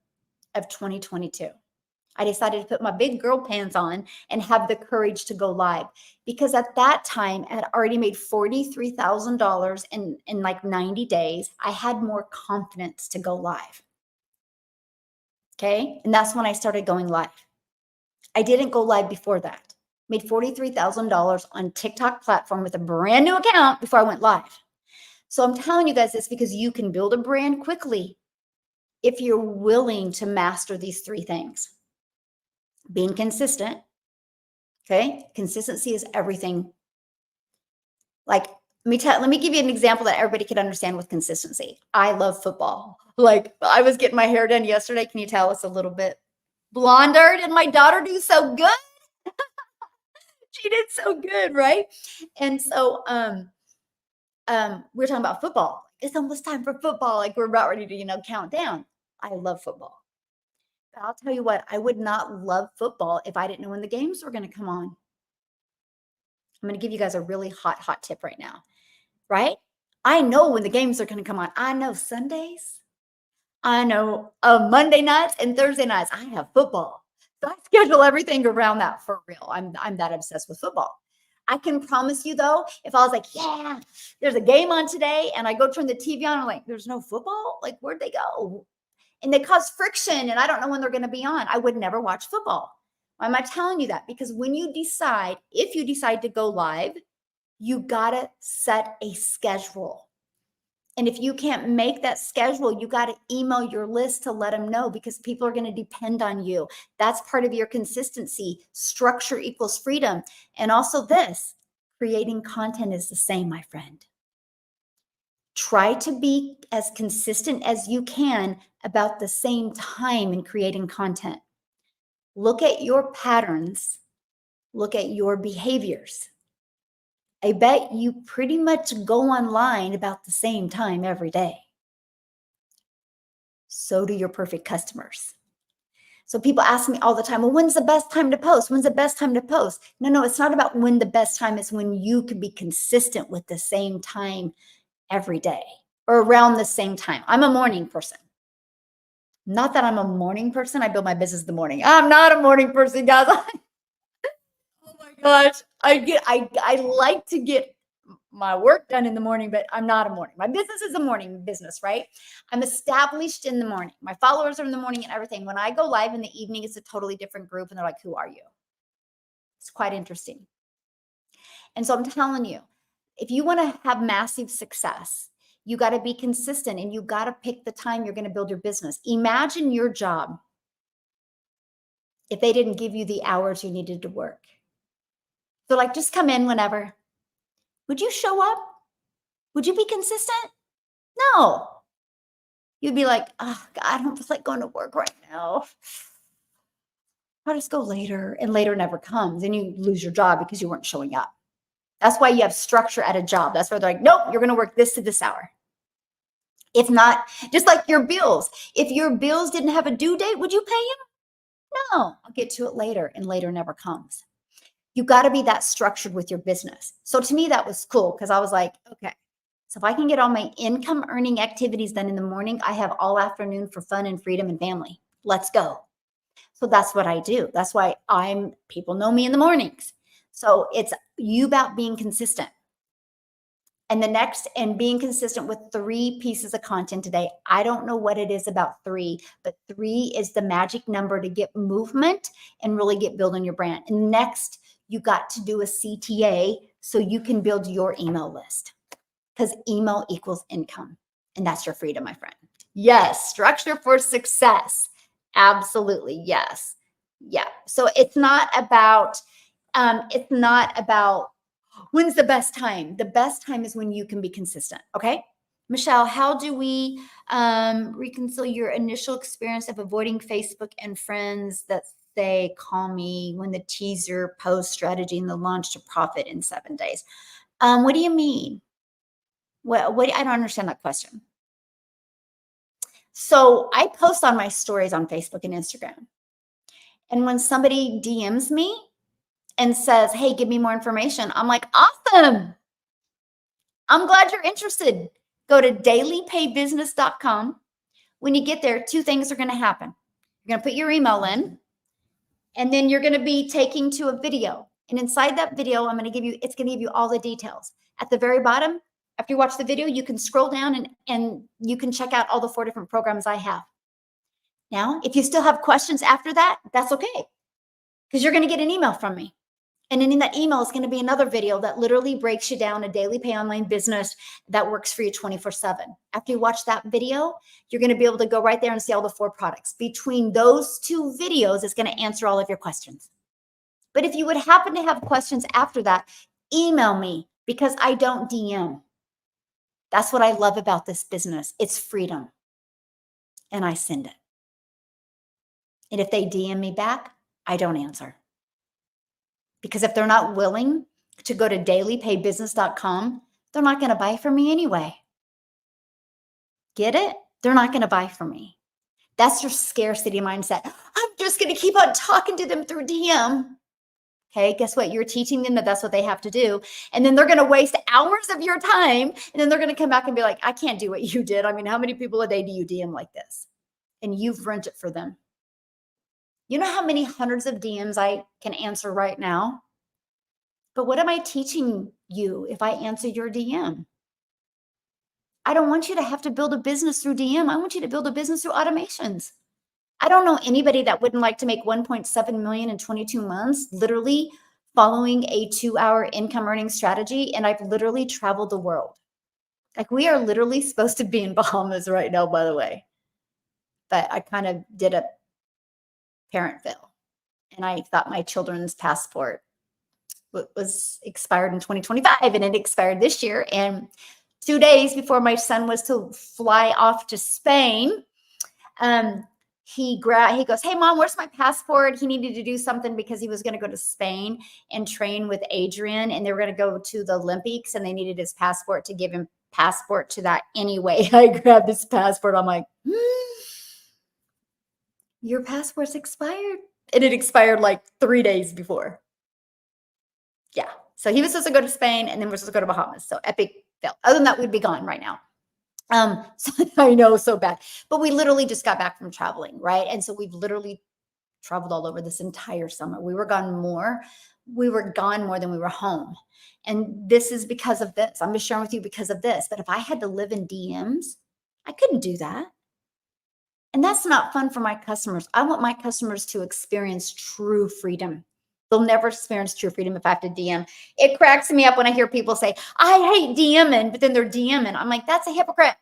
of 2022. I decided to put my big girl pants on and have the courage to go live, because at that time I had already made $43,000 in like 90 days. I had more confidence to go live. Okay. And that's when I started going live. I didn't go live before that. Made $43,000 on TikTok platform with a brand new account before I went live. So I'm telling you guys this because you can build a brand quickly if you're willing to master these three things. Being consistent. Okay. Consistency is everything. Like, let me give you an example that everybody can understand with consistency. I love football. Like, I was getting my hair done yesterday. Can you tell it's a little bit blonder? Did my daughter do so good? She did so good, right? And so we're talking about football. It's almost time for football. Like, we're about ready to, count down. I love football. But I'll tell you what, I would not love football if I didn't know when the games were going to come on. I'm going to give you guys a really hot tip right now, right? I know when the games are going to come on. I know Sundays. I know Monday nights and Thursday nights. I have football. So I schedule everything around that for real. I'm that obsessed with football. I can promise you though, if I was like, yeah, there's a game on today, and I go turn the TV on, I'm like, there's no football? Like, where'd they go? And they cause friction, and I don't know when they're going to be on. I would never watch football. Why am I telling you that? Because when you decide, if you decide to go live, you got to set a schedule. And if you can't make that schedule, you got to email your list to let them know, because people are going to depend on you. That's part of your consistency. Structure equals freedom. And also this, creating content is the same, my friend. Try to be as consistent as you can about the same time in creating content. Look at your patterns. Look at your behaviors. I bet you pretty much go online about the same time every day. So do your perfect customers. So people ask me all the time, well, when's the best time to post? When's the best time to post? No, it's not about when the best time is. When you can be consistent with the same time every day or around the same time. I'm a morning person. Not that I'm a morning person. I build my business in the morning. I'm not a morning person, guys. Oh my gosh. I like to get my work done in the morning, but I'm not a morning. My business is a morning business, right? I'm established in the morning. My followers are in the morning and everything. When I go live in the evening, it's a totally different group. And they're like, who are you? It's quite interesting. And so I'm telling you, if you want to have massive success, you got to be consistent, and you got to pick the time you're going to build your business. Imagine your job if they didn't give you the hours you needed to work. So like, just come in whenever. Would you show up? Would you be consistent? No. You'd be like, oh, God, I don't feel like going to work right now. I'll just go later. And later never comes. And you lose your job because you weren't showing up. That's why you have structure at a job. That's why they're like, nope, you're going to work this to this hour. If not, just like your bills. If your bills didn't have a due date, would you pay them? No, I'll get to it later, and later never comes. You got to be that structured with your business. So to me, that was cool, because I was like, okay, so if I can get all my income earning activities done in the morning, I have all afternoon for fun and freedom and family. Let's go. So that's what I do. That's why people know me in the mornings. So it's you about being consistent. And being consistent with 3 pieces of content today. I don't know what it is about 3, but 3 is the magic number to get movement and really get building your brand. And next, you got to do a CTA so you can build your email list, because email equals income. And that's your freedom, my friend. Yes. Structure for success. Absolutely. Yes. Yeah. So it's not about When's the best time? The best time is when you can be consistent. Okay. Michelle, how do we reconcile your initial experience of avoiding Facebook and friends that say, call me when the teaser post strategy and the launch to profit in 7 days? What do you mean? I don't understand that question. So I post on my stories on Facebook and Instagram. And when somebody DMs me and says, hey, give me more information, I'm like, awesome. I'm glad you're interested. Go to dailypaybusiness.com. When you get there, 2 things are going to happen. You're going to put your email in, and then you're going to be taken to a video. And inside that video, it's going to give you all the details. At the very bottom, after you watch the video, you can scroll down and you can check out all the 4 different programs I have. Now, if you still have questions after that, that's okay, because you're going to get an email from me. And then in that email is going to be another video that literally breaks you down a daily pay online business that works for you 24/7. After you watch that video, you're going to be able to go right there and see all the 4 products. Between those 2 videos, it's going to answer all of your questions. But if you would happen to have questions after that, email me, because I don't DM. That's what I love about this business. It's freedom. And I send it. And if they DM me back, I don't answer. Because if they're not willing to go to dailypaybusiness.com, they're not going to buy from me anyway. Get it? They're not going to buy from me. That's your scarcity mindset. I'm just going to keep on talking to them through DM. Okay, guess what? You're teaching them that that's what they have to do. And then they're going to waste hours of your time. And then they're going to come back and be like, I can't do what you did. I mean, how many people a day do you DM like this? And you've ruined it for them. You know how many hundreds of DMs I can answer right now? But what am I teaching you if I answer your DM? I don't want you to have to build a business through DM. I want you to build a business through automations. I don't know anybody that wouldn't like to make 1.7 million in 22 months, literally following a 2-hour income earning strategy. And I've literally traveled the world. Like, we are literally supposed to be in Bahamas right now, by the way. But I kind of did a parent fail. And I thought my children's passport was expired in 2025, and it expired this year. And 2 days before my son was to fly off to Spain, he goes, hey mom, where's my passport? He needed to do something because he was going to go to Spain and train with Adrian, and they were going to go to the Olympics, and they needed his passport to give him passport to that anyway. I grabbed his passport. I'm like, your passport's expired. And it expired like 3 days before. Yeah. So he was supposed to go to Spain, and then we're supposed to go to Bahamas. So epic fail. Other than that, we'd be gone right now. So I know, so bad. But we literally just got back from traveling, right? And so we've literally traveled all over this entire summer. We were gone more. We were gone more than we were home. And this is because of this. I'm just sharing with you because of this. But if I had to live in DMs, I couldn't do that. And that's not fun for my customers. I want my customers to experience true freedom. They'll never experience true freedom if I have to DM. It cracks me up when I hear people say, I hate DMing, but then they're DMing. I'm like, that's a hypocrite.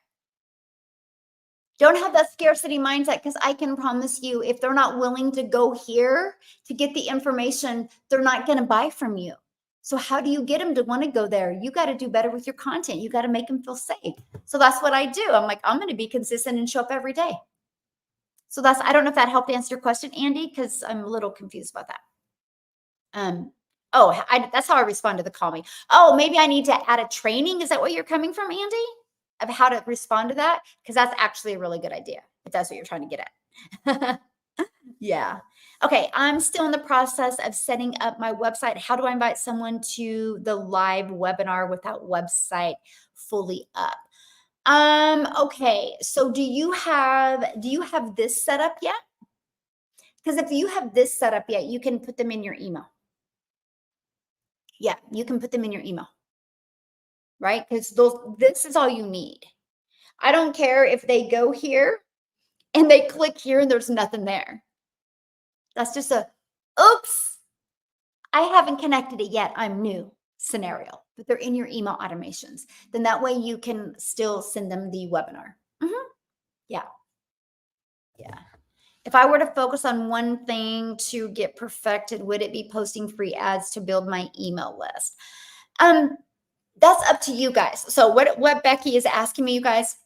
Don't have that scarcity mindset, because I can promise you, if they're not willing to go here to get the information, they're not going to buy from you. So how do you get them to want to go there? You got to do better with your content. You got to make them feel safe. So that's what I do. I'm like, I'm going to be consistent and show up every day. So I don't know if that helped answer your question, Andy, because I'm a little confused about that. That's how I respond to the call me. Oh, maybe I need to add a training. Is that what you're coming from, Andy? Of how to respond to that? Because that's actually a really good idea, if that's what you're trying to get at. Yeah. Okay. I'm still in the process of setting up my website. How do I invite someone to the live webinar without website fully up? Okay. So do you have this set up yet? Because if you have this set up yet, you can put them in your email. Yeah, you can put them in your email, right? Because this is all you need. I don't care if they go here and they click here and there's nothing there. That's just oops, I haven't connected it yet, I'm new scenario, but they're in your email automations. Then that way you can still send them the webinar. Yeah. Yeah. If I were to focus on one thing to get perfected, would it be posting free ads to build my email list? That's up to you guys. So what Becky is asking me, you guys,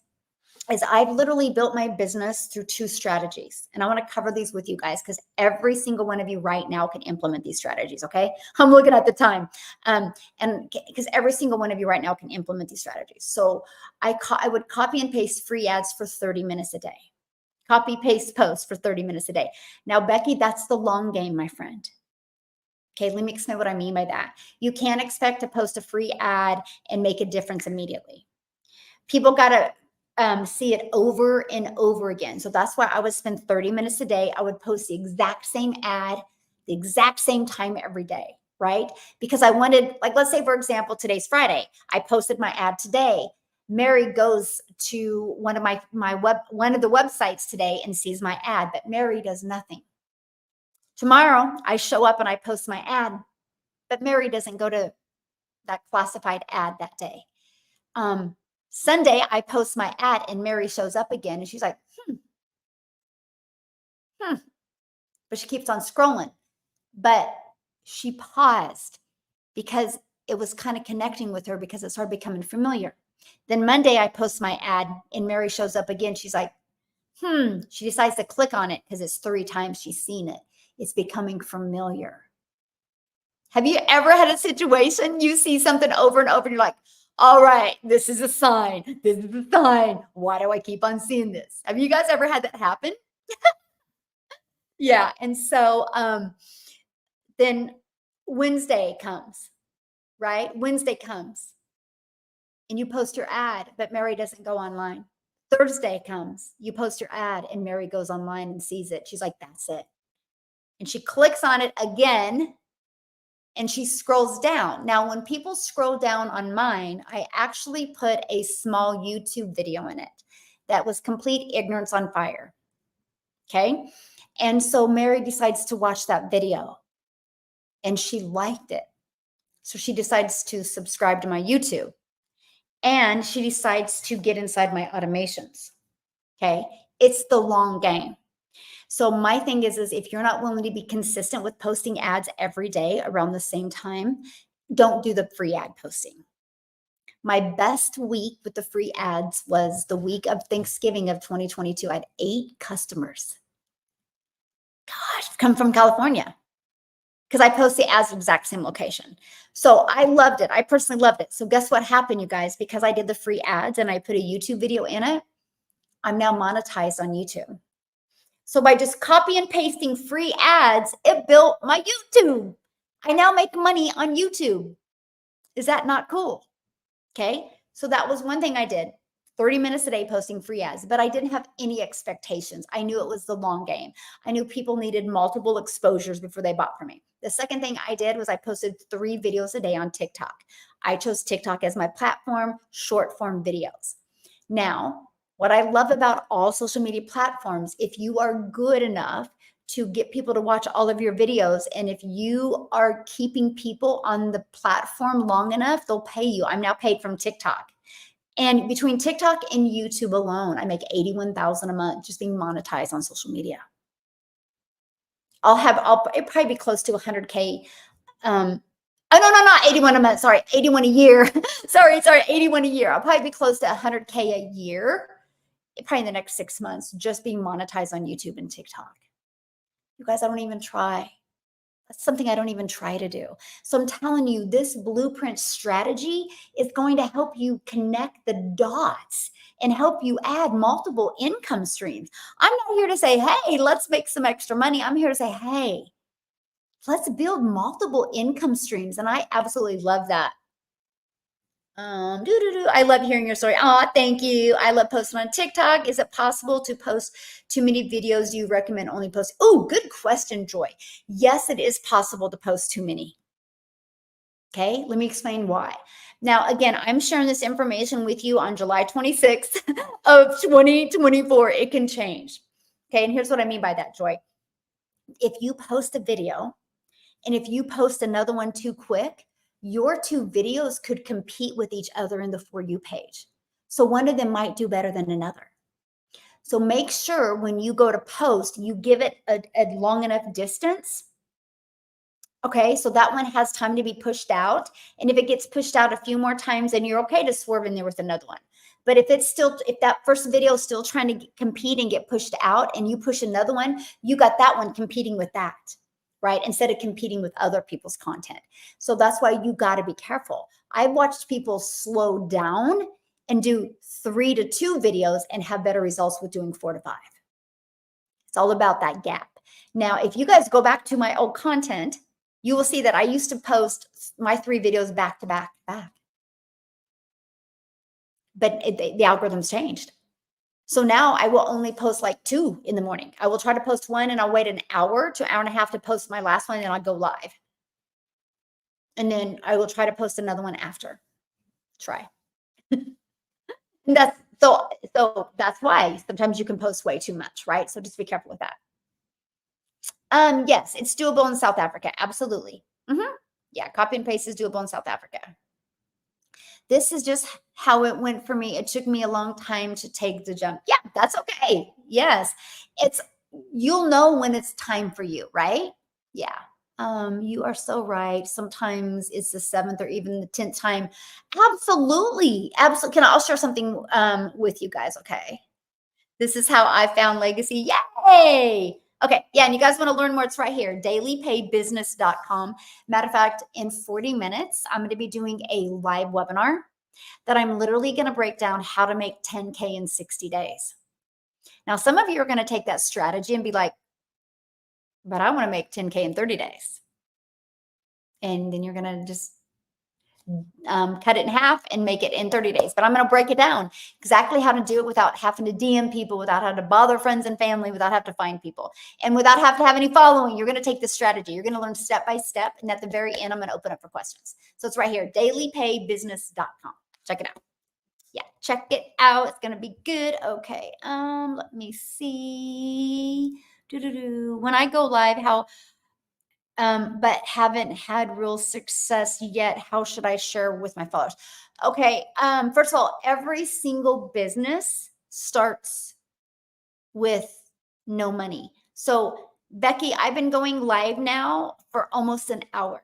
is I've literally built my business through 2 strategies. And I want to cover these with you guys because every single one of you right now can implement these strategies. Okay. I'm looking at the time. And because every single one of you right now can implement these strategies. So I would copy and paste free ads for 30 minutes a day. Copy, paste, post for 30 minutes a day. Now, Becky, that's the long game, my friend. Okay, let me explain what I mean by that. You can't expect to post a free ad and make a difference immediately. People got to see it over and over again. So that's why I would spend 30 minutes a day. I would post the exact same ad, the exact same time every day, right? Because I wanted, like, let's say, for example, today's Friday. I posted my ad today. Mary goes to one of one of the websites today and sees my ad, but Mary does nothing. Tomorrow, I show up and I post my ad, but Mary doesn't go to that classified ad that day. Sunday, I post my ad and Mary shows up again and she's like, but she keeps on scrolling. But she paused because it was kind of connecting with her because it started becoming familiar. Then Monday, I post my ad and Mary shows up again. She's like, she decides to click on it because it's 3 times she's seen it. It's becoming familiar. Have you ever had a situation you see something over and over and you're like, all right, this is a sign. This is a sign. Why do I keep on seeing this? Have you guys ever had that happen? Yeah. And so then Wednesday comes, right? Wednesday comes and you post your ad, but Mary doesn't go online. Thursday comes, you post your ad and Mary goes online and sees it. She's like, that's it. And she clicks on it again and she scrolls down. Now, when people scroll down on mine, I actually put a small YouTube video in it that was complete ignorance on fire. Okay. And so Mary decides to watch that video and she liked it. So she decides to subscribe to my YouTube and she decides to get inside my automations. Okay. It's the long game. So my thing is if you're not willing to be consistent with posting ads every day around the same time, don't do the free ad posting. My best week with the free ads was the week of Thanksgiving of 2022. I had 8 customers. Gosh, come from California because I post the ads in the exact same location. So I loved it. I personally loved it. So guess what happened, you guys? Because I did the free ads and I put a YouTube video in it, I'm now monetized on YouTube. So by just copy and pasting free ads, it built my YouTube. I now make money on YouTube. Is that not cool? Okay. So that was one thing I did. 30 minutes a day posting free ads, but I didn't have any expectations. I knew it was the long game. I knew people needed multiple exposures before they bought from me. The second thing I did was I posted 3 videos a day on TikTok. I chose TikTok as my platform, short form videos. Now, what I love about all social media platforms, if you are good enough to get people to watch all of your videos, and if you are keeping people on the platform long enough, they'll pay you. I'm now paid from TikTok. And between TikTok and YouTube alone, I make $81,000 a month just being monetized on social media. It'll probably be close to 100K. Oh, no, not 81 a month. Sorry, 81 a year. sorry, 81 a year. I'll probably be close to 100K a year, probably in the next 6 months, just being monetized on YouTube and TikTok. You guys, I don't even try. That's something I don't even try to do. So I'm telling you, this blueprint strategy is going to help you connect the dots and help you add multiple income streams. I'm not here to say, hey, let's make some extra money. I'm here to say, hey, let's build multiple income streams. And I absolutely love that. I love hearing your story. Oh, thank you. I love posting on TikTok. Is it possible to post too many videos? Do you recommend only post? Oh, good question, Joy. Yes, it is possible to post too many. Okay, let me explain why. Now, again, I'm sharing this information with you on July 26th of 2024. It can change. Okay, and here's what I mean by that, Joy. If you post a video and if you post another one too quick, your 2 videos could compete with each other in the For You page. So one of them might do better than another. So make sure when you go to post, you give it a long enough distance Okay, so that one has time to be pushed out. And if it gets pushed out a few more times, then you're okay to swerve in there with another one. But if that first video is still trying to compete and get pushed out and you push another one, you got that one competing with that, right? Instead of competing with other people's content. So that's why you got to be careful. I've watched people slow down and do 3 to 2 videos and have better results with doing 4 to 5. It's all about that gap. Now, if you guys go back to my old content, you will see that I used to post my 3 videos back to back to back. But the algorithms changed. So now I will only post like 2 in the morning. I will try to post one and I'll wait an hour to an hour and a half to post my last one, and then I'll go live. And then I will try to post another one after. Try. And so that's why sometimes you can post way too much, right? So just be careful with that. Yes, it's doable in South Africa. Absolutely. Yeah, copy and paste is doable in South Africa. This is just how it went for me. It took me a long time to take the jump. Yeah, that's okay. Yes. You'll know when it's time for you, right? Yeah. You are so right. Sometimes it's the 7th or even the 10th time. Absolutely. Absolutely. I'll share something with you guys, okay? This is how I found Legacy. Yay! Okay, yeah, and you guys want to learn more, it's right here, dailypaybusiness.com. Matter of fact, in 40 minutes, I'm going to be doing a live webinar that I'm literally going to break down how to make 10K in 60 days. Now, some of you are going to take that strategy and be like, but I want to make 10K in 30 days. And then you're going to just cut it in half and make it in 30 days. But I'm going to break it down exactly how to do it without having to DM people, without having to bother friends and family, without having to find people, and without having to have any following. You're going to take this strategy. You're going to learn step by step. And at the very end, I'm going to open up for questions. So it's right here, dailypaybusiness.com. Check it out. Yeah, check it out. It's going to be good. Okay. Let me see. When I go live, but haven't had real success yet. How should I share with my followers? Okay. First of all, every single business starts with no money. So Becky, I've been going live now for almost an hour.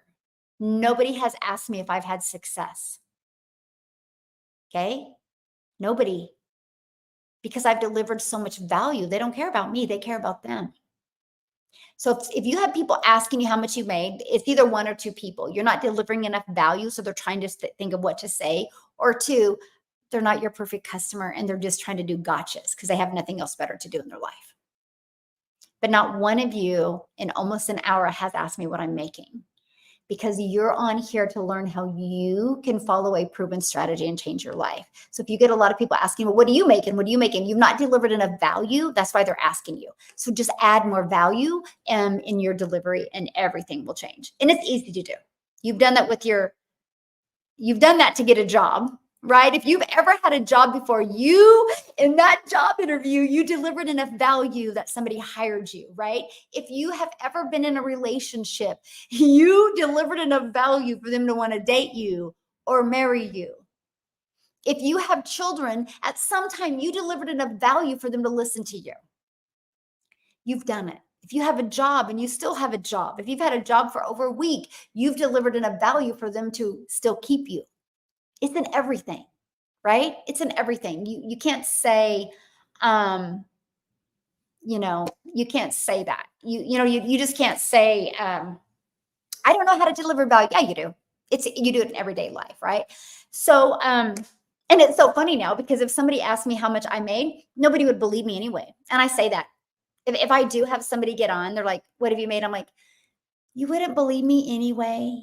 Nobody has asked me if I've had success. Okay. Nobody, because I've delivered so much value. They don't care about me. They care about them. So if you have people asking you how much you made, it's either 1 or 2 people. You're not delivering enough value, so they're trying to think of what to say, or 2, they're not your perfect customer and they're just trying to do gotchas because they have nothing else better to do in their life. But not one of you in almost an hour has asked me what I'm making, because you're on here to learn how you can follow a proven strategy and change your life. So if you get a lot of people asking, well, what do you make? And what do you make? And you've not delivered enough value, that's why they're asking you. So just add more value in your delivery and everything will change. And it's easy to do. You've done that to get a job, right? If you've ever had a job before, in that job interview, you delivered enough value that somebody hired you, right? If you have ever been in a relationship, you delivered enough value for them to want to date you or marry you. If you have children, at some time you delivered enough value for them to listen to you. You've done it. If you have a job and you still have a job, if you've had a job for over a week, you've delivered enough value for them to still keep you. It's in everything, right? It's in everything. You can't say, you can't say that. You just can't say, I don't know how to deliver value. Yeah, you do. You do it in everyday life, right? So, and it's so funny now because if somebody asked me how much I made, nobody would believe me anyway. And I say that. If I do have somebody get on, they're like, what have you made? I'm like, you wouldn't believe me anyway.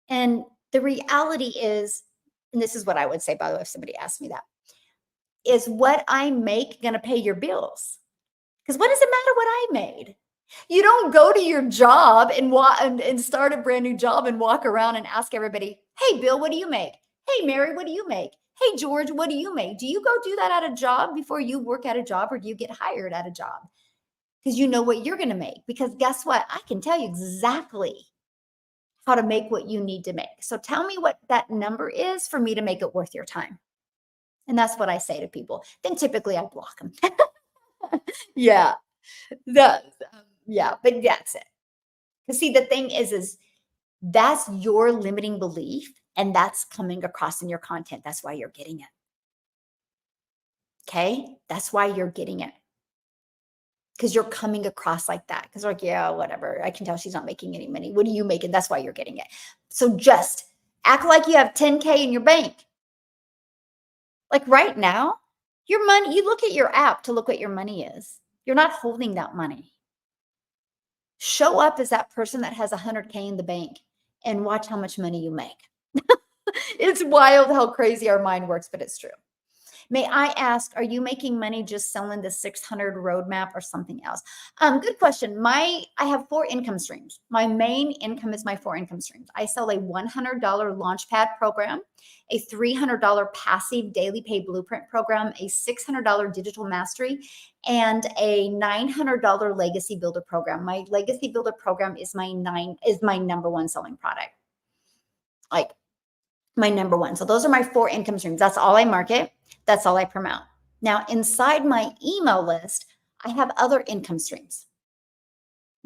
And the reality is, and this is what I would say, by the way, if somebody asked me that, is what I make going to pay your bills? Because what does it matter what I made? You don't go to your job and start a brand new job and walk around and ask everybody, hey, Bill, what do you make? Hey, Mary, what do you make? Hey, George, what do you make? Do you go do that at a job before you work at a job, or do you get hired at a job? Because you know what you're going to make. Because guess what? I can tell you exactly how to make what you need to make. So tell me what that number is for me to make it worth your time. And that's what I say to people. Then typically I block them. Yeah. But that's it. Because see, the thing is That's your limiting belief, and that's coming across in your content. That's why you're getting it. Okay? That's why you're getting it. Because you're coming across like that. Because like, yeah, whatever. I can tell she's not making any money. What are you making? That's why you're getting it. So just act like you have 10K in your bank. Like right now, your money, you look at your app to look what your money is. You're not holding that money. Show up as that person that has 100K in the bank and watch how much money you make. It's wild how crazy our mind works, but it's true. May I ask, are you making money just selling the 600 roadmap or something else? Good question. I have 4 income streams. My main income is my 4 income streams. I sell a $100 Launchpad program, a $300 passive daily pay blueprint program, a $600 digital mastery, and a $900 legacy builder program. My legacy builder program is my number one selling product. Like my number one. So those are my 4 income streams. That's all I market. That's all I promote. Now, inside my email list, I have other income streams.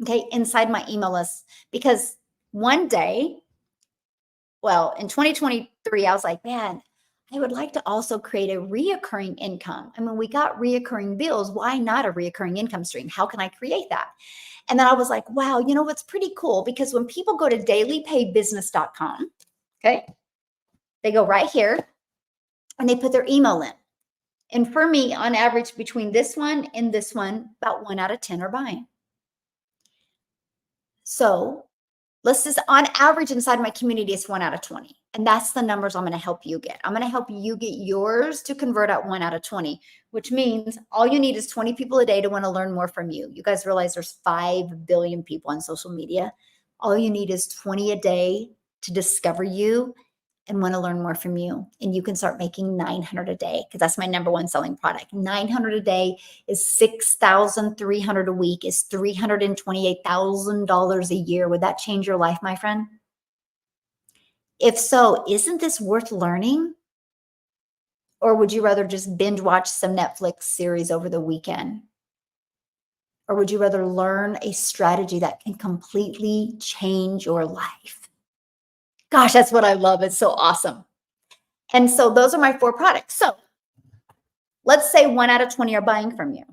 Okay, inside my email list, because one day, well, in 2023, I was like, man, I would like to also create a reoccurring income. I mean, we got reoccurring bills. Why not a reoccurring income stream? How can I create that? And then I was like, wow, you know what's pretty cool? Because when people go to dailypaybusiness.com, okay, they go right here and they put their email in. And for me, on average, between this one and this one, about 1 out of 10 are buying. So let's just, on average, inside my community, it's 1 out of 20. And that's the numbers I'm going to help you get. I'm going to help you get yours to convert at 1 out of 20, which means all you need is 20 people a day to want to learn more from you. You guys realize there's 5 billion people on social media. All you need is 20 a day to discover you and want to learn more from you. And you can start making 900 a day, because that's my number one selling product. 900 a day is 6,300 a week, is $328,000 a year. Would that change your life, my friend? If so, isn't this worth learning? Or would you rather just binge watch some Netflix series over the weekend? Or would you rather learn a strategy that can completely change your life? Gosh, that's what I love. It's so awesome. And so those are my 4 products. So let's say 1 out of 20 are buying from you.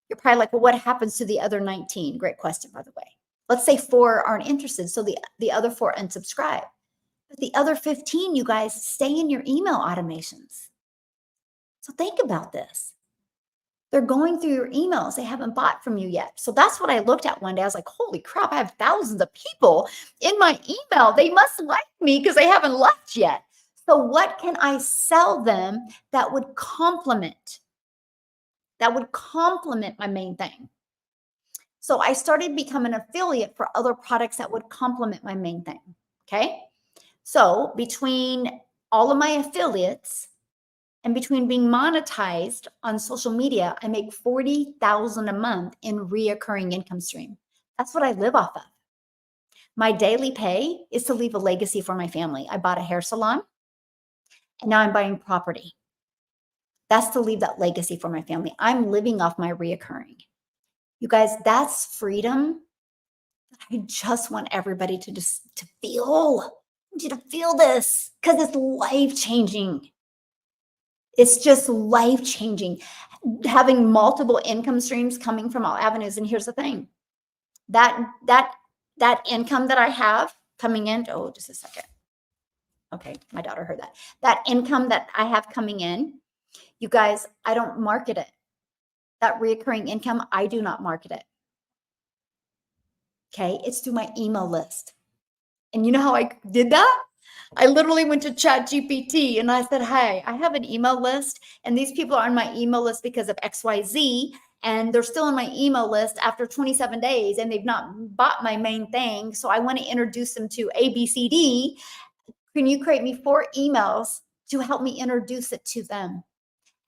You're probably like, well, what happens to the other 19? Great question, by the way. Let's say 4 aren't interested. So the other 4 unsubscribe. But the other 15, you guys, stay in your email automations. So think about this. They're going through your emails. They haven't bought from you yet. So that's what I looked at one day. I was like, holy crap, I have thousands of people in my email. They must like me because they haven't left yet. So what can I sell them that would complement my main thing? So I started becoming an affiliate for other products that would complement my main thing. Okay. So between all of my affiliates, and between being monetized on social media, I make $40,000 a month in reoccurring income stream. That's what I live off of. My daily pay is to leave a legacy for my family. I bought a hair salon and now I'm buying property. That's to leave that legacy for my family. I'm living off my reoccurring. You guys, that's freedom. I just want everybody to feel. I want you to feel this because it's life-changing. It's just life-changing. Having multiple income streams coming from all avenues. And here's the thing, that income that I have coming in, oh, just a second. Okay, my daughter heard that. That income that I have coming in, you guys, I don't market it. That reoccurring income, I do not market it. Okay, it's through my email list. And you know how I did that? I literally went to ChatGPT and I said, hey, I have an email list and these people are on my email list because of XYZ. And they're still on my email list after 27 days and they've not bought my main thing. So I want to introduce them to ABCD. Can you create me 4 emails to help me introduce it to them?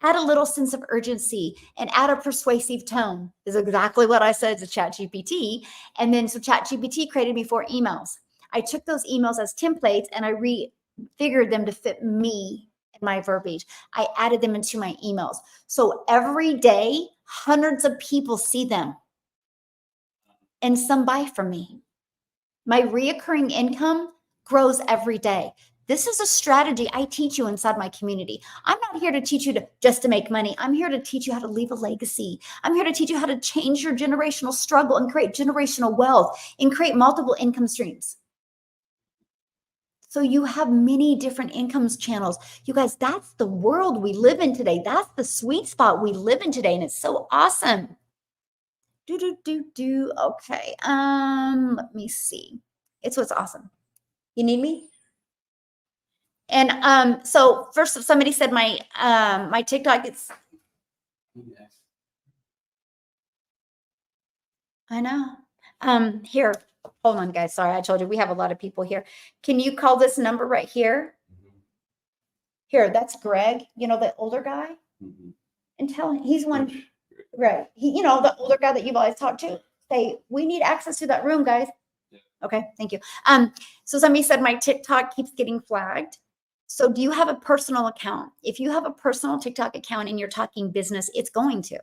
Add a little sense of urgency and add a persuasive tone. Is exactly what I said to ChatGPT. And then so ChatGPT created me 4 emails. I took those emails as templates and I refigured them to fit me and my verbiage. I added them into my emails. So every day, hundreds of people see them and some buy from me. My reoccurring income grows every day. This is a strategy I teach you inside my community. I'm not here to teach you just to make money. I'm here to teach you how to leave a legacy. I'm here to teach you how to change your generational struggle and create generational wealth and create multiple income streams. So you have many different income channels. You guys, that's the world we live in today. That's the sweet spot we live in today. And it's so awesome. Okay. Let me see. It's what's awesome. You need me? And so first somebody said my my TikTok, it's I know. Here, hold on, guys. Sorry, I told you we have a lot of people here. Can you call this number right here? Here, that's Greg, you know, the older guy. And tell him he's one, right? He, you know, the older guy that you've always talked to. Say, we need access to that room, guys. Okay, thank you. So somebody said my TikTok keeps getting flagged. So do you have a personal account? If you have a personal TikTok account and you're talking business, it's going to,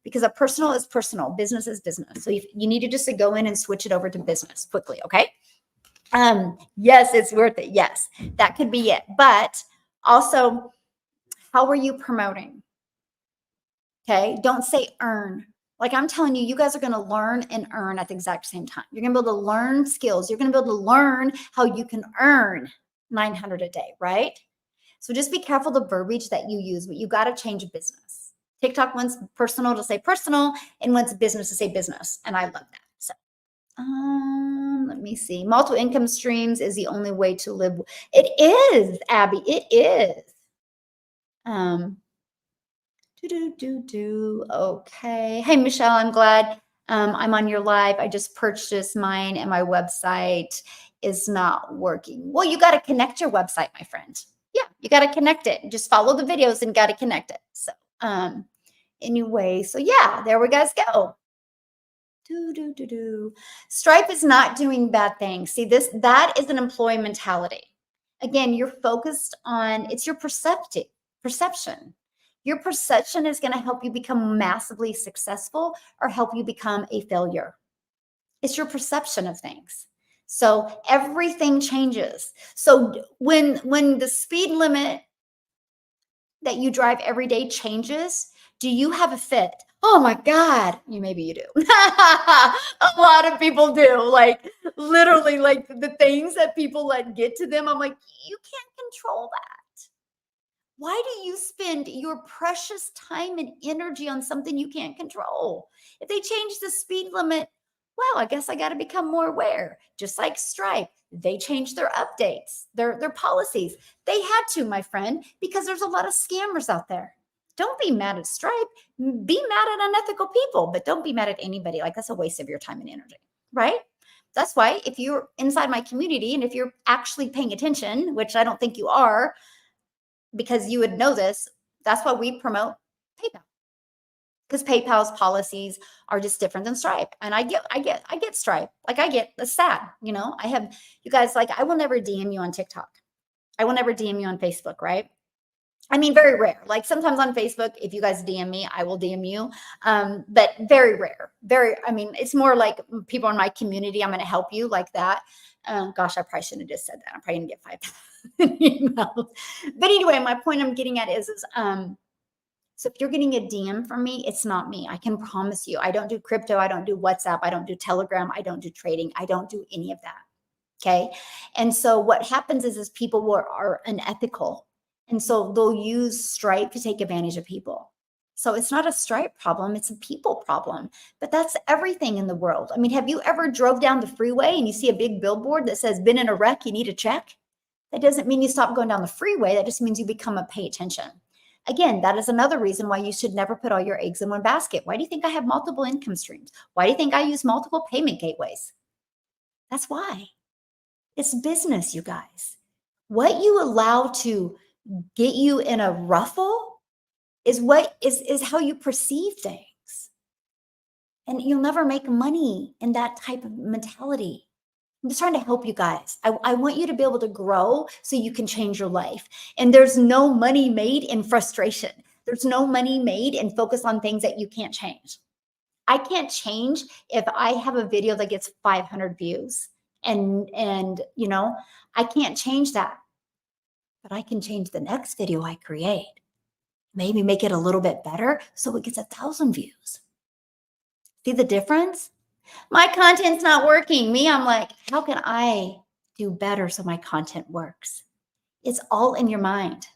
because a personal is personal, business is business. So you need to just go in and switch it over to business quickly, okay? Yes, it's worth it. Yes, that could be it. But also, how are you promoting? Okay, don't say earn. Like I'm telling you, you guys are going to learn and earn at the exact same time. You're going to be able to learn skills. You're going to be able to learn how you can earn 900 a day, right? So just be careful the verbiage that you use, but you got to change business. TikTok wants personal to say personal and wants business to say business. And I love that. So let me see. Multiple income streams is the only way to live. It is, Abby. It is. Okay. Hey, Michelle, I'm glad I'm on your live. I just purchased mine and my website is not working. Well, you got to connect your website, my friend. Yeah, you got to connect it. Just follow the videos and got to connect it. So anyway, so yeah, there we guys go. Stripe is not doing bad things. See, that is an employee mentality. Again, you're focused on, it's your perception. Your perception is going to help you become massively successful or help you become a failure. It's your perception of things. So everything changes. So when the speed limit that you drive every day changes, do you have a fit? Oh my God. Maybe you do. A lot of people do. Like literally, like the things that people let get to them. I'm like, you can't control that. Why do you spend your precious time and energy on something you can't control? If they change the speed limit, well, I guess I got to become more aware. Just like Stripe, they changed their updates, their policies. They had to, my friend, because there's a lot of scammers out there. Don't be mad at Stripe. Be mad at unethical people, but don't be mad at anybody. Like that's a waste of your time and energy, right? That's why if you're inside my community and if you're actually paying attention, which I don't think you are, because you would know this, that's why we promote PayPal. Because PayPal's policies are just different than Stripe. And I get Stripe. Like I get the sad, you know, I have you guys like I will never DM you on TikTok. I will never DM you on Facebook, right? I mean, very rare. Like sometimes on Facebook, if you guys DM me, I will DM you. But very rare. I mean, it's more like people in my community, I'm going to help you like that. Gosh, I probably shouldn't have just said that. I'm probably going to get 5,000 emails. But anyway, my point I'm getting at is so if you're getting a DM from me, it's not me. I can promise you. I don't do crypto. I don't do WhatsApp. I don't do Telegram. I don't do trading. I don't do any of that. Okay. And so what happens is people are unethical. And so they'll use Stripe to take advantage of people. So it's not a Stripe problem, it's a people problem. But that's everything in the world. I mean, have you ever drove down the freeway and you see a big billboard that says, been in a wreck, you need a check? That doesn't mean you stop going down the freeway. That just means you become a pay attention. Again, that is another reason why you should never put all your eggs in one basket. Why do you think I have multiple income streams? Why do you think I use multiple payment gateways? That's why. It's business, you guys. What you allow to get you in a ruffle is what is how you perceive things. And you'll never make money in that type of mentality. I'm just trying to help you guys. I want you to be able to grow so you can change your life. And there's no money made in frustration. There's no money made in focus on things that you can't change. I can't change if I have a video that gets 500 views. And you know, I can't change that, but I can change the next video I create. Maybe make it a little bit better so it gets 1,000 views. See the difference? My content's not working. Me, I'm like, how can I do better so my content works? It's all in your mind.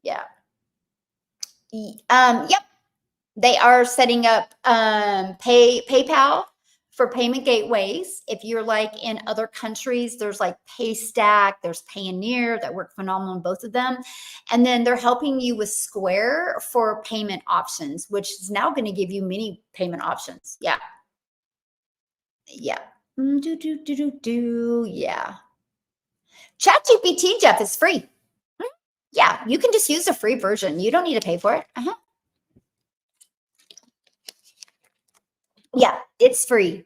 Yeah. Yep. They are setting up PayPal for payment gateways. If you're like in other countries, there's like Paystack, there's Payoneer that work phenomenal in both of them. And then they're helping you with Square for payment options, which is now going to give you many payment options. Yeah. Yeah. Yeah. ChatGPT, Jeff, is free. Yeah, you can just use the free version. You don't need to pay for it. Yeah, it's free.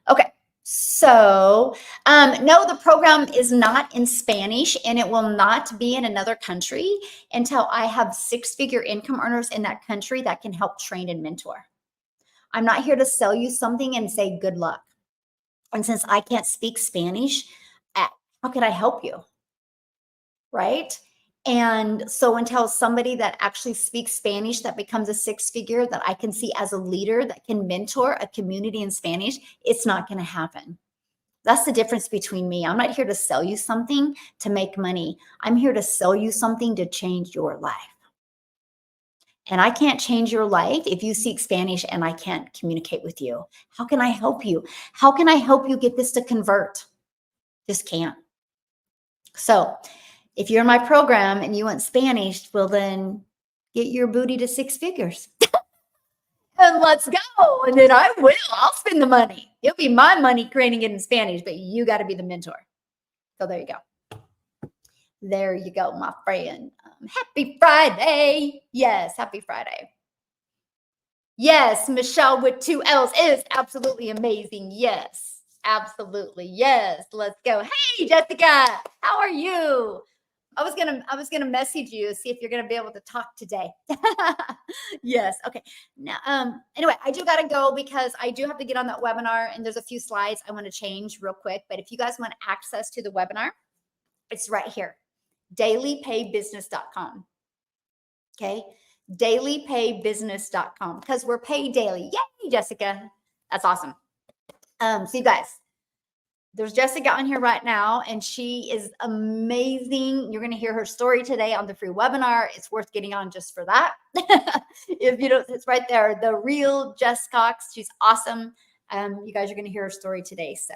Okay. So, no, the program is not in Spanish and it will not be in another country until I have 6-figure income earners in that country that can help train and mentor. I'm not here to sell you something and say good luck. And since I can't speak Spanish, how can I help you? Right? And so until somebody that actually speaks Spanish that becomes a 6-figure that I can see as a leader that can mentor a community in Spanish, it's not going to happen. That's the difference between me. I'm not here to sell you something to make money. I'm here to sell you something to change your life. And I can't change your life if you speak Spanish and I can't communicate with you. How can I help you? How can I help you get this to convert? Just can't. So if you're in my program and you want Spanish, well, then get your booty to 6 figures. And let's go. And then I'll spend the money. It'll be my money creating it in Spanish, but you got to be the mentor. So there you go. There you go, my friend. Happy Friday. Yes, happy Friday. Yes, Michelle with 2 L's is absolutely amazing. Yes, absolutely. Yes, let's go. Hey, Jessica, how are you? I was gonna message you, see if you're gonna be able to talk today. Yes. Okay. Now, anyway, I do gotta go because I do have to get on that webinar, and there's a few slides I want to change real quick. But if you guys want access to the webinar, it's right here, dailypaybusiness.com. Okay, dailypaybusiness.com, because we're paid daily. Yay, Jessica. That's awesome. So you guys, there's Jessica on here right now, and she is amazing. You're going to hear her story today on the free webinar. It's worth getting on just for that. If you don't, it's right there. The real Jess Cox. She's awesome. You guys are going to hear her story today. So,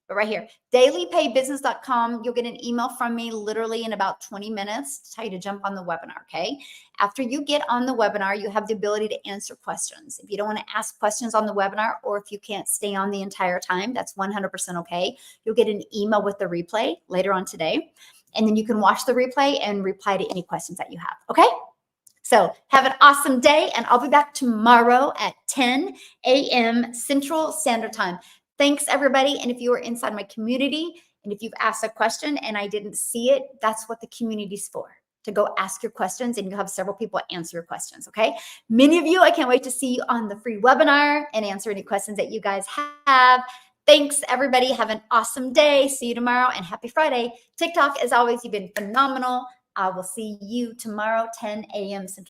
but right here, dailypaybusiness.com. You'll get an email from me literally in about 20 minutes to tell you to jump on the webinar. Okay. After you get on the webinar, you have the ability to answer questions. If you don't want to ask questions on the webinar, or if you can't stay on the entire time, that's 100% okay. You'll get an email with the replay later on today. And then you can watch the replay and reply to any questions that you have. Okay. So have an awesome day, and I'll be back tomorrow at 10 a.m. Central Standard Time. Thanks, everybody. And if you are inside my community and if you've asked a question and I didn't see it, that's what the community's for, to go ask your questions, and you'll have several people answer your questions. Okay. Many of you, I can't wait to see you on the free webinar and answer any questions that you guys have. Thanks, everybody. Have an awesome day. See you tomorrow, and happy Friday. TikTok, as always, you've been phenomenal. I will see you tomorrow, 10 a.m. Central.